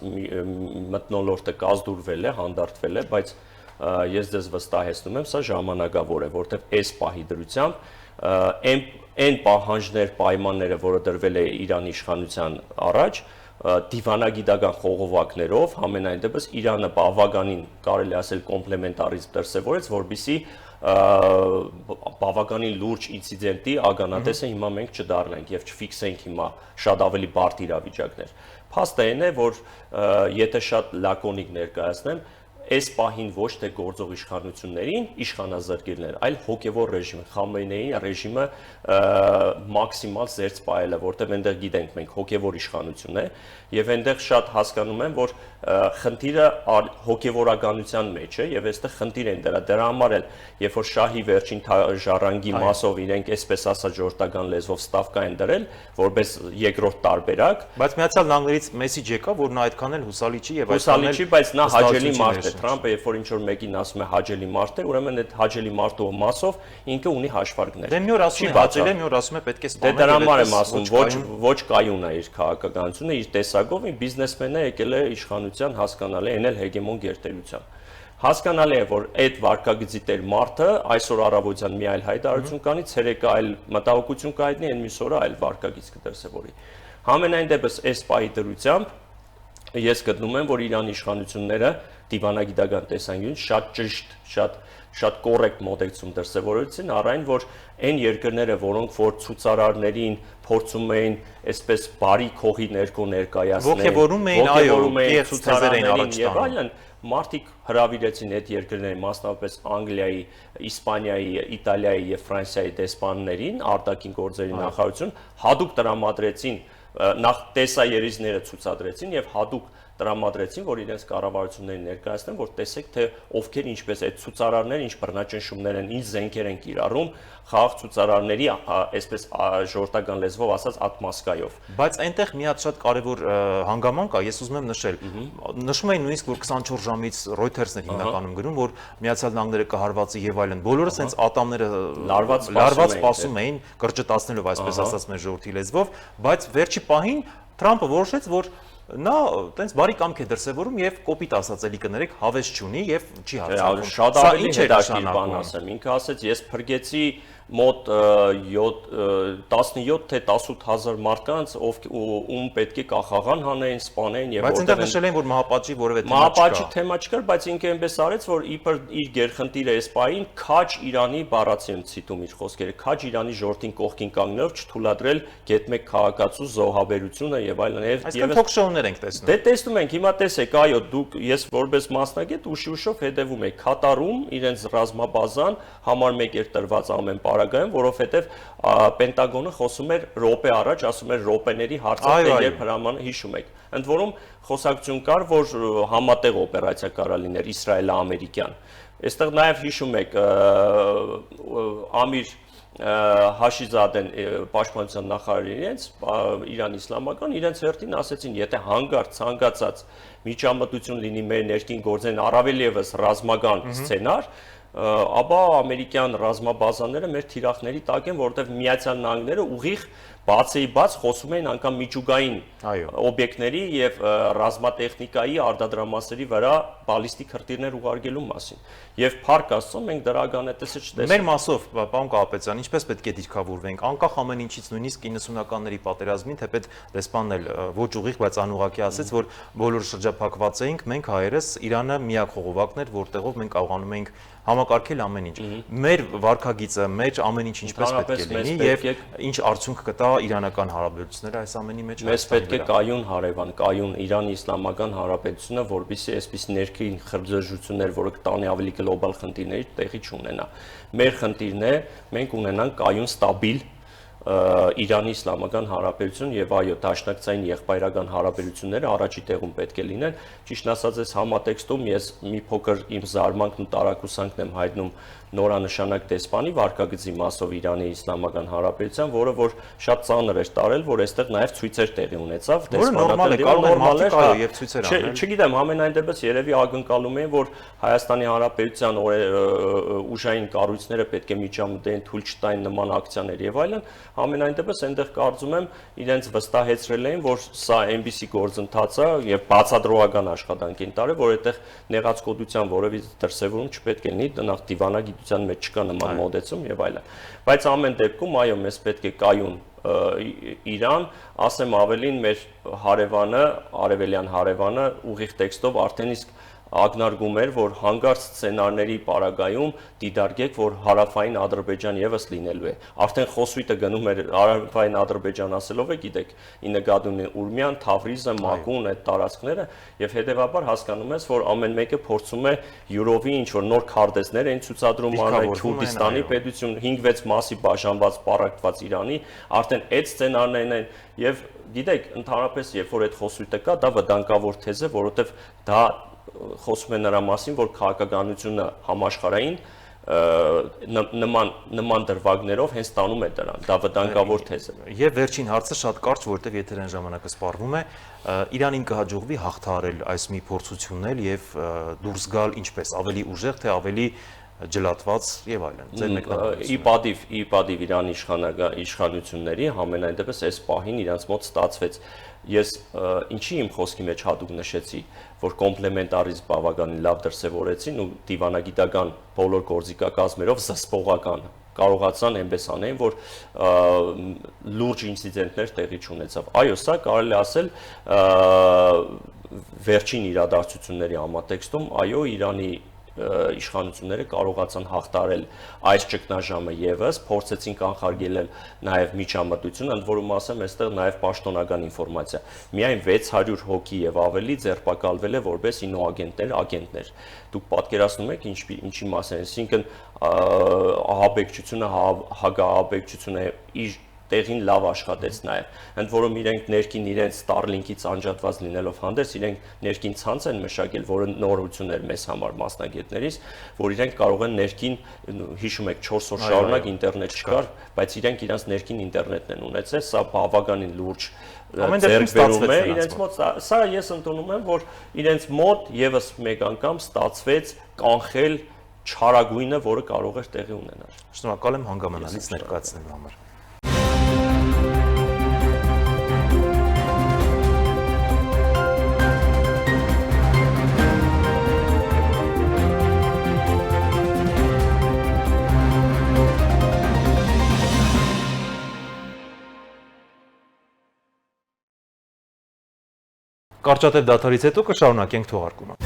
H: մթնոլորտը կազդուրվել է, հանդարտվել է, բայց ես ձեզ վստահեցնում եմ, սա ժամանակավոր է, որովհետեւ այս պահի դրությամբ այն պահանջներ, պայմանները, որը դրվել է Իրանի իշխանության առաջ, դիվանագիտական խողովակներով, համենայն դեպս Իրանը բավականին կարելի ասել կոմպլեմենտարիզմ դրսևորեց, որբիսի բավականին լուրջ ինցիդենտի ագանատեսը հիմա մենք չդառնանք եւ չֆիքսենք հիմա շատ ավելի բարդ իրավիճակներ։ Փաստը այն է, որ եթե շատ լակոնիկ ներկայացնեմ, այս պահին ոչ թե գործող իշխանություններին իշխանազրկելներ, այլ հոգևոր ռեժիմը, Խամենեի ռեժիմը մաքսիմալ զերծ պահելը, որտեղ այնտեղ գիտենք մենք հոգևոր իշխանություն է եւ այնտեղ շատ հասկանում եմ, որ խնդիրը հոգևորականության մեջ է եւ այստեղ խնդիր են դրա համար էլ երբ որ շահի վերջին ժառանգի մասով իրենք այսպես ասած ժողովրդական լեզվով ստավկա են դրել որպես երկրորդ տարբերակ,
A: բայց Միացյալ Նահանգներից մեսիջ եկա, որ նա այդքան էլ հուսալի չի եւ
H: հուսալի չի, բայց նա հաջելի մարդ է։ Թրամփը երբ որ ինչ որ մեկին ասում է հաջելի մարդ է, ուրեմն այդ հաջելի մարդու մասով ինքը ունի հաշվարկներ։
A: Դե մի օր ասում է հաջելի է, մի օր ասում է պետք է
H: սպանել։ Դե դրա համար եմ ասում, ոչ կայուն է իր քաղաքականությունը, իր տեսակով, իր բիզնեսմենն է եկել է իշխանության հասկանալի, այն էլ հեգեմոն գերտերությամբ։ Հասկանալի է, որ այդ վարկագծի տեր մարդը այսօր առավոտյան մի այլ հայտարարություն կանի, ցերեկը այլ մտահոգություն կայտնի, այն մյուս օրը այլ վարկագիծ կդրսևորի։ Համենայն դեպս այս պահի դրությամբ ես գտնում եմ, որ Իրանի իշխանությունները դիվանագիտական տեսանկյունից շատ ճիշտ, շատ կոռեկտ մոտեցում դրսևորեցին, առայն որ այն երկրները, որոնք որ ցուցարարներին փորձում էին այսպես բարի քողի ներքո ներկայացնել,
A: ոգևորում էին ցուցարարներին
H: եւ այլն, մարդիկ հրավիրեցին այդ երկրների, մասնավորապես Անգլիայի, Իսպանիայի, Իտալիայի եւ Ֆրանսիայի դեսպաններին, արտաքին գործերի նախարարություն, հadoop տրամադրեցին նախ տեսաերիզները ցուցադրեցին եւ հadoop տրամադրեցին, որ իրենց կառավարություններին ներկայացնեն, որ տեսեք թե ովքեր ինչպես այդ ցուցարարները, ինչ բռնաճնշումներ են, ինչ զենքեր են կիրառում խաղաղ ցուցարարների, այսպես ժողովրդական լեզվով ասած ատմասկայով։
A: Բայց այնտեղ մի հատ շատ կարևոր հանգամանք կա, ես ուզում եմ նշել։ Նշում էին նույնիսկ, որ 24 ժամից Reuters-ն էր հիմնականում գրում, որ Միացյալ Նահանգները կհարվածի եւ այլն։ Բոլորը sense ատամները լարված սպասում էին, կրճտացնելով այսպես ասած մեր ժողովրդի լեզվով, բայց վերջի պահին Թրամփը որոշեց, որ նա տենց բարի կամք է դրսևորում եւ կոպիտ ասած էլի կներեք հավես չունի եւ չի հարձակվում։
H: Շատ ավելի հետաքրքիր բան ասեմ։ Ինքը ասեց, ես փրկեցի մոտ 17 թե 18000 մարդկանց, ում պետք է կախաղան հանեն, սպանեն եւ
A: բայց այնտեղ նշել են, որ մահապատժի որևէ թեմա չկա։
H: Մահապատժի թեմա չկար, բայց ինքը այնպես արեց, որ իբր իր գերխնդիրը այս պահին քաջ Իրանի բառացի եմ ցիտում իր խոսքերը, քաջ Իրանի ժողովրդին կողքին կանգնելով չթույլատրել գետ-մեկ քաղաքացու զոհաբերությունը եւ այլն։
A: Այսինքն թոքշոուներ ենք տեսնում։
H: Դե տեսնում ենք, հիմա տեսեք, այո, դուք ես որպես մասնագետ ուշի-ուշով հետևում եք Կատարում իրենց ռազմաբազան համար 1 էր տրված ամեն պարագայում, որովհետև Պենտագոնը խոսում էր րոպե առաջ, ասում էր րոպեների հարցը, երբ հրամանը հիշում եք։ Ընդ որում խոսակցություն կար, որ համատեղ օպերացիա կարա լիներ իսրայելա-ամերիկյան։ Այստեղ նաև հիշում եք Ամիր Հաշիզադեն պաշտպանության նախարարը իրենց Իրան իսլամական իրենց հերթին ասեցին, եթե հանգարց ցանկացած միջամտություն լինի մեր ներքին գործերին, առավել եւս ռազմական սցենար, ապա ամերիկյան ռազմաբազաները մեր թիրախների տակ են, որովհետև Միացյալ Նահանգները ուղիղ բաց խոսում էին անգամ միջուկային օբյեկտների եւ ռազմատեխնիկայի արտադրամասերի վրա բալիստիկ հրթիռներ ուղարկելու մասին։ Եվ փառք Աստծո մենք դրա ագանետեսը չտեսանք։
A: Մեր մասով, պարոն Կահապետյան, ինչպես պետք է դիրքավորվենք, անկախ ամեն ինչից, նույնիսկ 90-ականների պատերազմին, թեպետ դեսպանն էլ ոչ ուղիղ, բայց անուղղակի ասեց, որ բոլորը շրջափակված էինք, մենք հայերս, Իրանը միակ խողովակն էր, որտեղով մենք կարողանում էինք համակարգել ամեն ինչ։ Մեր վարկագիծը, մեր ամեն ինչ ինչպես պետք է լինի եւ ինչ արդյունք կտա իրանական հարաբերությունները այս ամենի մեջ։
H: Մեզ պետք է կայուն հարևան, կայուն Իրանի Իսլամական Հանրապետությունը, որպեսզի այսպիսի ներքին խրձժություններ, որը կտանի ավելի գլոբալ խնդիրների տեղի չունենա։ Մեր խնդիրն է մենք ունենանք կայուն, ստաբիլ Իրանի Իսլամական Հանրապետություն եւ այո դաշնակցային եղբայրական հարաբերությունները առաջի տեղում պետք է լինեն։ Ճիշտ ասած, այս համատեքստում ես մի փոքր իմ զարմանքն ու տարակուսանքն եմ հայտնում նորանշանակ դեսպանի վարկագծի մասով Իրանի Իսլամական Հանրապետության, որը որ շատ ծանր էր տարել, որ այստեղ նաև ցույցեր տեղի ունեցավ,
A: եւ ցույցեր անել։
H: Չգիտեմ, ամենայն դեպս երևի ակնկալում էին, որ Հայաստանի Հանրապետության ուժային կառույցները պետք է միջամտեն, թույլ չտային նման ակցիաներ եւ այլն, ամենայն դեպս այնտեղ կարծում եմ իրենց վստահեցրել էին, որ սա այնպիսի գործընթաց է եւ բացադրողական աշխատանք են տարել, որ այդտեղ նեղացկոտության որևէ դրսևորում չպետք է լինի, նախ դիվանագիտության մեջ չկա նման մոդեցում եւ այլն։ Բայց ամեն դեպքում այո, մեզ պետք է կայուն Իրան, ասեմ ավելին, մեր հարևանը, արևելյան հարևանը ուղիղ տեքստով արդեն իսկ ակնարկում էր, որ հանգարց սցենարների պարագայում դիտարկեք, որ հարավային Ադրբեջան եւս լինելու է։ Արդեն խոսույթը գնում էր հարավային Ադրբեջան ասելով է, գիտեք, ի նկատի ունի Ուրմյան, Թավրիզը, Մակուն այդ տարածքները, եւ հետեւաբար հասկանում ես, որ ամեն մեկը փորձում է յուրովի ինչ որ նոր քարտեզներ են ցուցադրում անել Քուրդիստանի պետություն 5-6 մասի բաժանված պարակտված Իրանի, արդեն այդ սցենարներն են եւ գիտեք, ընդհանրապես երբ որ այդ խոսույթը կա, դա վտանգավոր թեզ է, որովհետեւ դա խոսում է նրա մասին, որ քաղաքականությունը համաշխարհային նման դրվագներով հենց տանում է դրան, դա վտանգավոր թեզ է։
A: Եվ վերջին հարցը շատ կարճ, որովհետև եթերային ժամանակը սպառվում է, Իրանին կհաջողվի հաղթահարել այս մի փորձություններ եւ դուրս գալ ինչպես, ավելի ուժեղ, թե ավելի ջլատված եւ այլն։ Ձեր մեկնաբանությունը։
H: Ի պատիվ Իրանի իշխանությունների համենայն դեպս այս պահին իրանց մոտ ստացվեց։ Ես ինչի իմ խոսքի մեջ հատուկ նշեցի, որ կոմպլեմենտարիզմ բավականին լավ դրսևորեցին ու դիվանագիտական բոլոր գործիքակազմերով զսպողական կարողացան այնպես անեն, որ լուրջ ինցիդենտներ տեղի չունեցավ։ Այո, սա կարելի ասել վերջին իրադարձությունների համատեքստում, այո, Իրանի իշխանությունները կարողացան հաղթարել այս ճգնաժամը եւս, փորձեցին կանխարգելել նաեւ միջամտությունը, ընդ որում ասեմ, այստեղ նաեւ պաշտոնական ինֆորմացիա։ Միայն 600 հոգի եւ ավելի ձերբակալվել է որպես ագենտներ։ Դուք պատկերացնում եք ինչի մասին, այսինքն ահաբեկչությունը, հագահաբեկչությունը իր տեղին լավ աշխատեց նաև, ընդ որում իրենք ներքին իրենց Starlink-ից անջատված լինելով հանդերձ, իրենք ներքին ցանց են մշակել, որը նորություն էր մեզ համար մասնագետներից, որ իրենք կարող են ներքին, հիշում եք 4 օր շարունակ ինտերնետ չկար, բայց իրենք իրենց ներքին ինտերնետն են ունեցել, սա բավականին լուրջ ձեռքբերում է իրենց մոտ, սա ես ընդունում եմ, որ իրենց մոտ եւս մեկ անգամ ստացվեց կանխել չարագույնը, որը կարող էր տեղի ունենալ։
A: Շնորհակալ եմ հանգամանալից ներկայացնելու համար։ Կարճատև դադարից հետո կշարունակենք թողարկումը։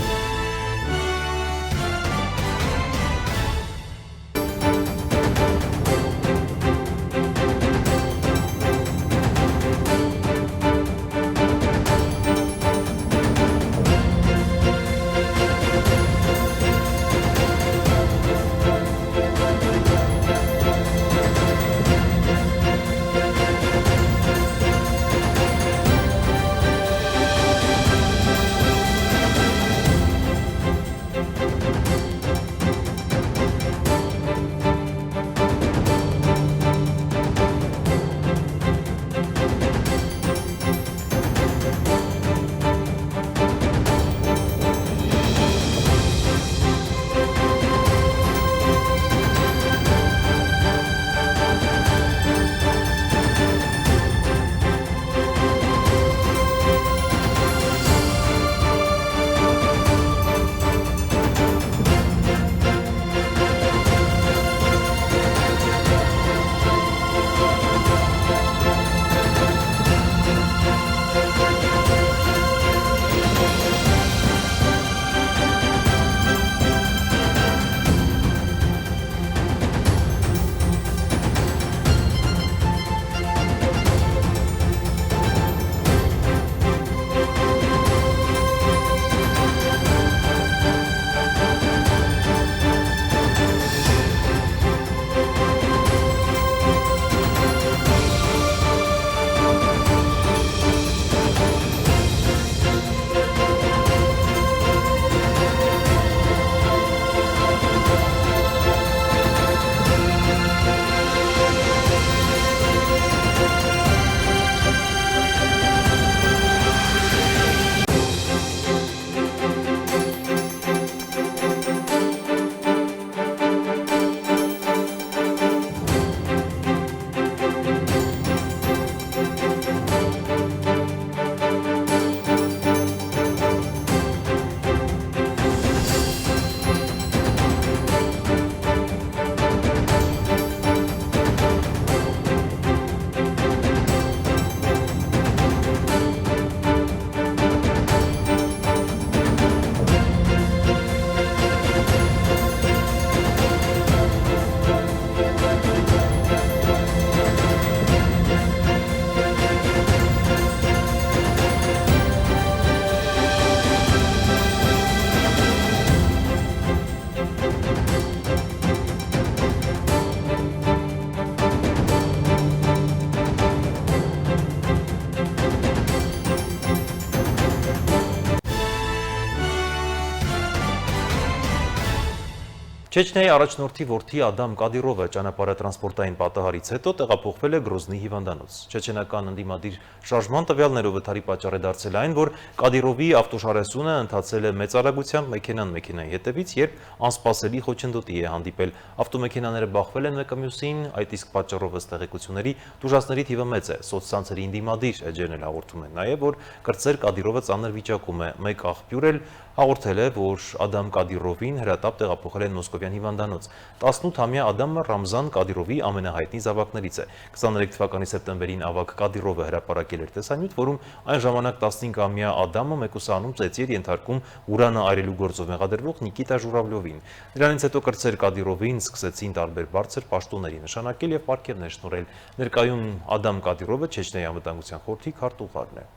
A: Չեչնիայի առաջնորդի որդի Ադամ Կադիրովը ճանապարհատրանսպորտային պատահարից հետո տեղափոխվել է Գրոզնի հիվանդանոց։ Չեչենական ընդդիմադիր շարժման տվյալներով վթարի պատճառ է դարձել այն, որ Կադիրովի ավտոշարեսունը ընթացել է մեծ արագությամբ մեքենայի հետևից, երբ անսպասելի խոչընդոտի է հանդիպել։ Ավտոմեքենաները բախվել են մեկը մյուսին, այդ իսկ պատճառով ըստ տեղեկությունների տուժածների թիվը մեծ է։ Սոցցանցերի ընդդիմադիր էջերն էլ հաղորդում են նաև, որ կրտսեր Կադիրովը ծանր վիճակում է։ Մեկ աղբյուր էլ հաղորդել է, որ Ադամ Կադիրովին հրատապ տեղափոխել են Մոսկովյան հիվանդանոց։ 18-ամյա Ադամը Ռամզան Կադիրովի ամենահայտնի զավակներից է։ 23 թվականի սեպտեմբերին ավագ Կադիրովը հրապարակել էր տեսանյութ, որում այն ժամանակ 15-ամյա Ադամը մեկուսանում ծեծի էր ենթարկում Ուրանը այրելու գործով մեղադրվող Նիկիտա Ժուրավլովին։ Դրանից հետո կրտսեր Կադիրովին սկսեցին տարբեր բարձր պաշտոնների նշանակել եւ պարգևներ շնորհել։ Ներկայում Ադամ Կադիրովը Չեչնիայի անվտանգության խորհրդի քարտուղարն է։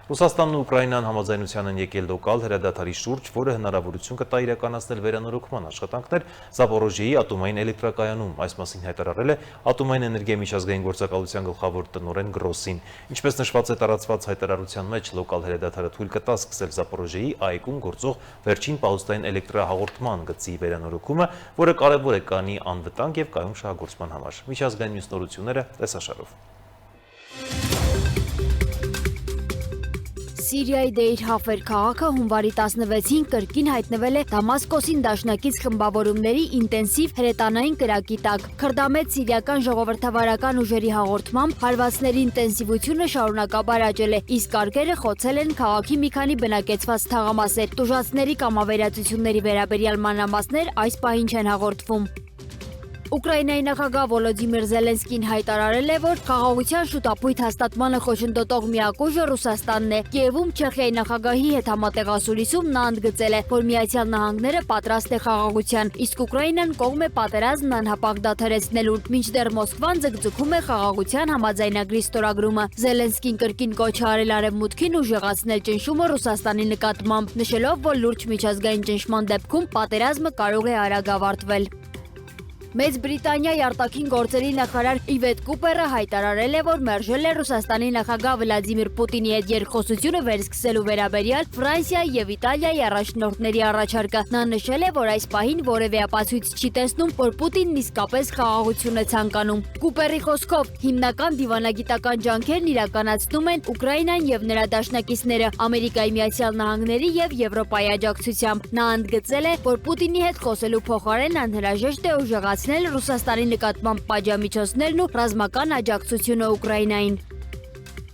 A: Ռուսաստանն ու Ուկրաինան համաձայնության են եկել լոկալ հրադադարի շուրջ, որը հնարավորություն կտա իրականացնել վերանորոգման աշխատանքներ Զապորոժիեի ատոմային էլեկտրակայանում։ Այս մասին հայտարարել է Ատոմային էներգիայի միջազգային գործակալության գլխավոր տնօրեն Գրոսին։ Ինչպես նշված է տարածված հայտարարության մեջ, լոկալ հրադադարը թույլ կտա սկսել Զապորոժիեի ԱԵԿ-ում գործող վերջին պահուստային էլեկտրահաղորդման գծի վերանորոգումը, որը կարևոր է կանի անվտանգ եւ կայուն շահագործման համար։ Միջազգային մյուս նորությունները տեսաշարով։
B: Սիրիայի Դեյր Հաֆեր քաղաքը հունվարի 16-ին կրկին հայտնվել է Դամասկոսին դաշնակից խմբավորումների ինտենսիվ հրետանային կրակի տակ։ Քրդամետ սիրիական ժողովրդավարական ուժերի հաղորդմամբ հարվածների ինտենսիվությունը շարունակաբար աճել է, իսկ արկերը խոցել են քաղաքի մի քանի բնակեցված թաղամասեր։ Տուժածների կամավերածությունների վերաբերյալ մանրամասներ այս պահին չեն հաղորդվում։ Ուկրաինայի նախագահ Վոլոդիմիր Զելենսկին հայտարարել է, որ խաղաղության շուտապույտ հաստատմանը խոչընդոտող միակ ուժը Ռուսաստանն է։ Կիևում Չեխիայի նախագահի հետ համատեղասուլիսում նա ընդգծել է, որ Միացյալ Նահանգները պատրաստ է խաղաղության, իսկ Ուկրաինան կողմ է պատերազմն անհապաղ դադարեցնելու, մինչդեռ Մոսկվան ձգձգում է խաղաղության համաձայնագրի ստորագրումը։ Զելենսկին կրկին կոչ է արել Արևմուտքին ուժեղացնել ճնշումը Ռուսաստանի նկատմամբ, նշելով, որ լուրջ միջազգային ճնշման դեպքում պատերազմը կարող է արագ ավարտվել։ Մեծ Բրիտանիայի արտաքին գործերի նախարար Իվետ Կուպերը հայտարարել է, որ մերժել է Ռուսաստանի նախագահ Վլադիմիր Պուտինի հետ երկխոսությունը վերսկսելու վերաբերյալ Ֆրանսիայի եւ Իտալիայի առաջնորդների առաջարկը։ Նա նշել է, որ այս պահին որևէ ապացույց չի տեսնում, որ Պուտինն իսկապես խաղաղություն է ցանկանում։ Կուպերի խոսքով, հիմնական դիվանագիտական ջանքերն իրականացնում են Ուկրաինան եւ նրա դաշնակիցները Ամերիկայի Միացյալ Նահանգների եւ Եվրոպայի աջակցությամբ։ Նա ընդգծել է, որ Պուտինի հետ խոսելու փոխարեն անհրաժեշտ է ուժեղացնել Ռուսաստանի նկատմամբ պատժամիջոցներն ու ռազմական աջակցությունը Ուկրաինային։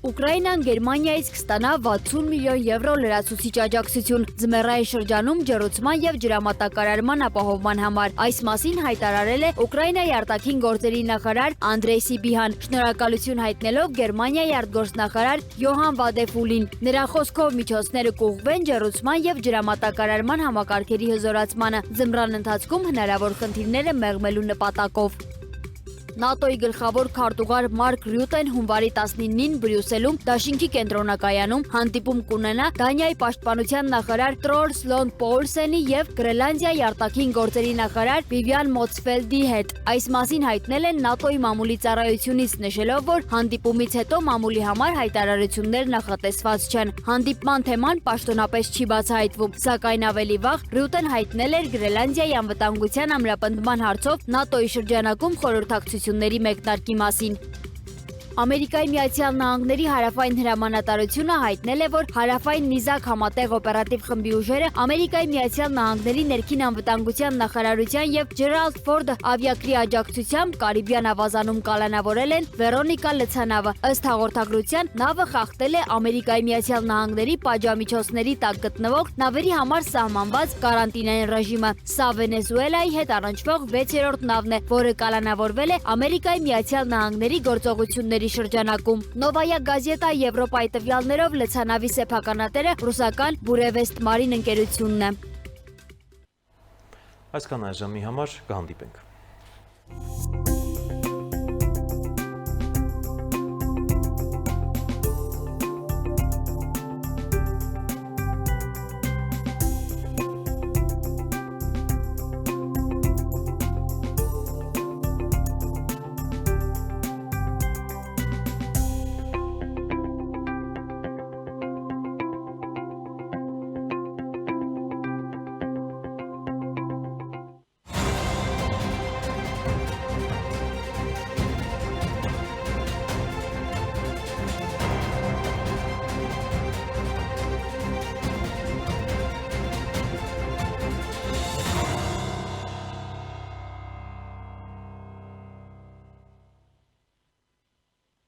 B: Ուկրաինան Գերմանիայից կստանա 60 միլիոն եվրո լրացուցիչ աջակցություն ձմեռային շրջանում ջրուցման եւ ջրամատակարարման ապահովման համար։ Այս մասին հայտարարել է Ուկրաինայի արտաքին գործերի նախարար Անդրեյ Սիբիհան, շնորհակալություն հայտնելով Գերմանիայի արտգործնախարար Յոհան Վադեֆուլին։ Նրա խոսքով միջոցները կուղղվեն ջրուցման եւ ջրամատակարարման համակարգերի հզորացմանը ձմռան ընթացքում հնարավոր խնդիրները մեղմելու նպատակով։ ՆԱՏՕ-ի գլխավոր քարտուղար Մարկ Ռյուտեն հունվարի 19-ին Բրյուսելում դաշինքի կենտրոնակայանում հանդիպում կունենա Դանիայի պաշտպանության նախարար Տրոր Սլոն Պոուլսենի եւ Գրենլանդիայի արտաքին գործերի նախարար Վիվիան Մոցֆելդի հետ։ Այս մասին հայտնել են ՆԱՏՕ-ի մամուլի ծառայությունից, նշելով, որ հանդիպումից հետո մամուլի համար հայտարարություններ նախատեսված չեն։ Հանդիպման թեման պաշտոնապես չի բացահայտվում, սակայն ավելի վաղ Ռյուտեն հայտնել էր Գրենլանդիայի անվտանգության ամրապնդման հարցով ՆԱՏՕ-ի շրջանակում խորհրդակցությունների մեկնարկի մասին։ Ամերիկայի Միացյալ Նահանգների հարավային հրամանատարությունը հայտնել է, որ հարավային նիզակ համատեղ օպերատիվ խմբի ուժերը Ամերիկայի Միացյալ Նահանգների ներքին անվտանգության նախարարության եւ Ջերալդ Ֆորդ ավիակրի աջակցությամբ Կարիբյան ավազանում կալանավորել են Վերոնիկա լցանավը։ Ըստ հաղորդագրության, նավը խախտել է Ամերիկայի Միացյալ Նահանգների պատժամիջոցների տակ գտնվող նավերի համար սահմանված կարանտինային ռեժիմը։ Սա Վենեսուելայի հետ առնչվող 6-րդ նավն է, որը կալանավորվել է Ամերիկայի Միացյալ Նահանգների գործողությունների շրջանակում։ Նովայա գազետա Եվրոպայի տվյալներով լցանավի սեփականատերը ռուսական Բուրևեստ Մարին ընկերությունն է։
A: Այսքան այժմի համար կհանդիպենք։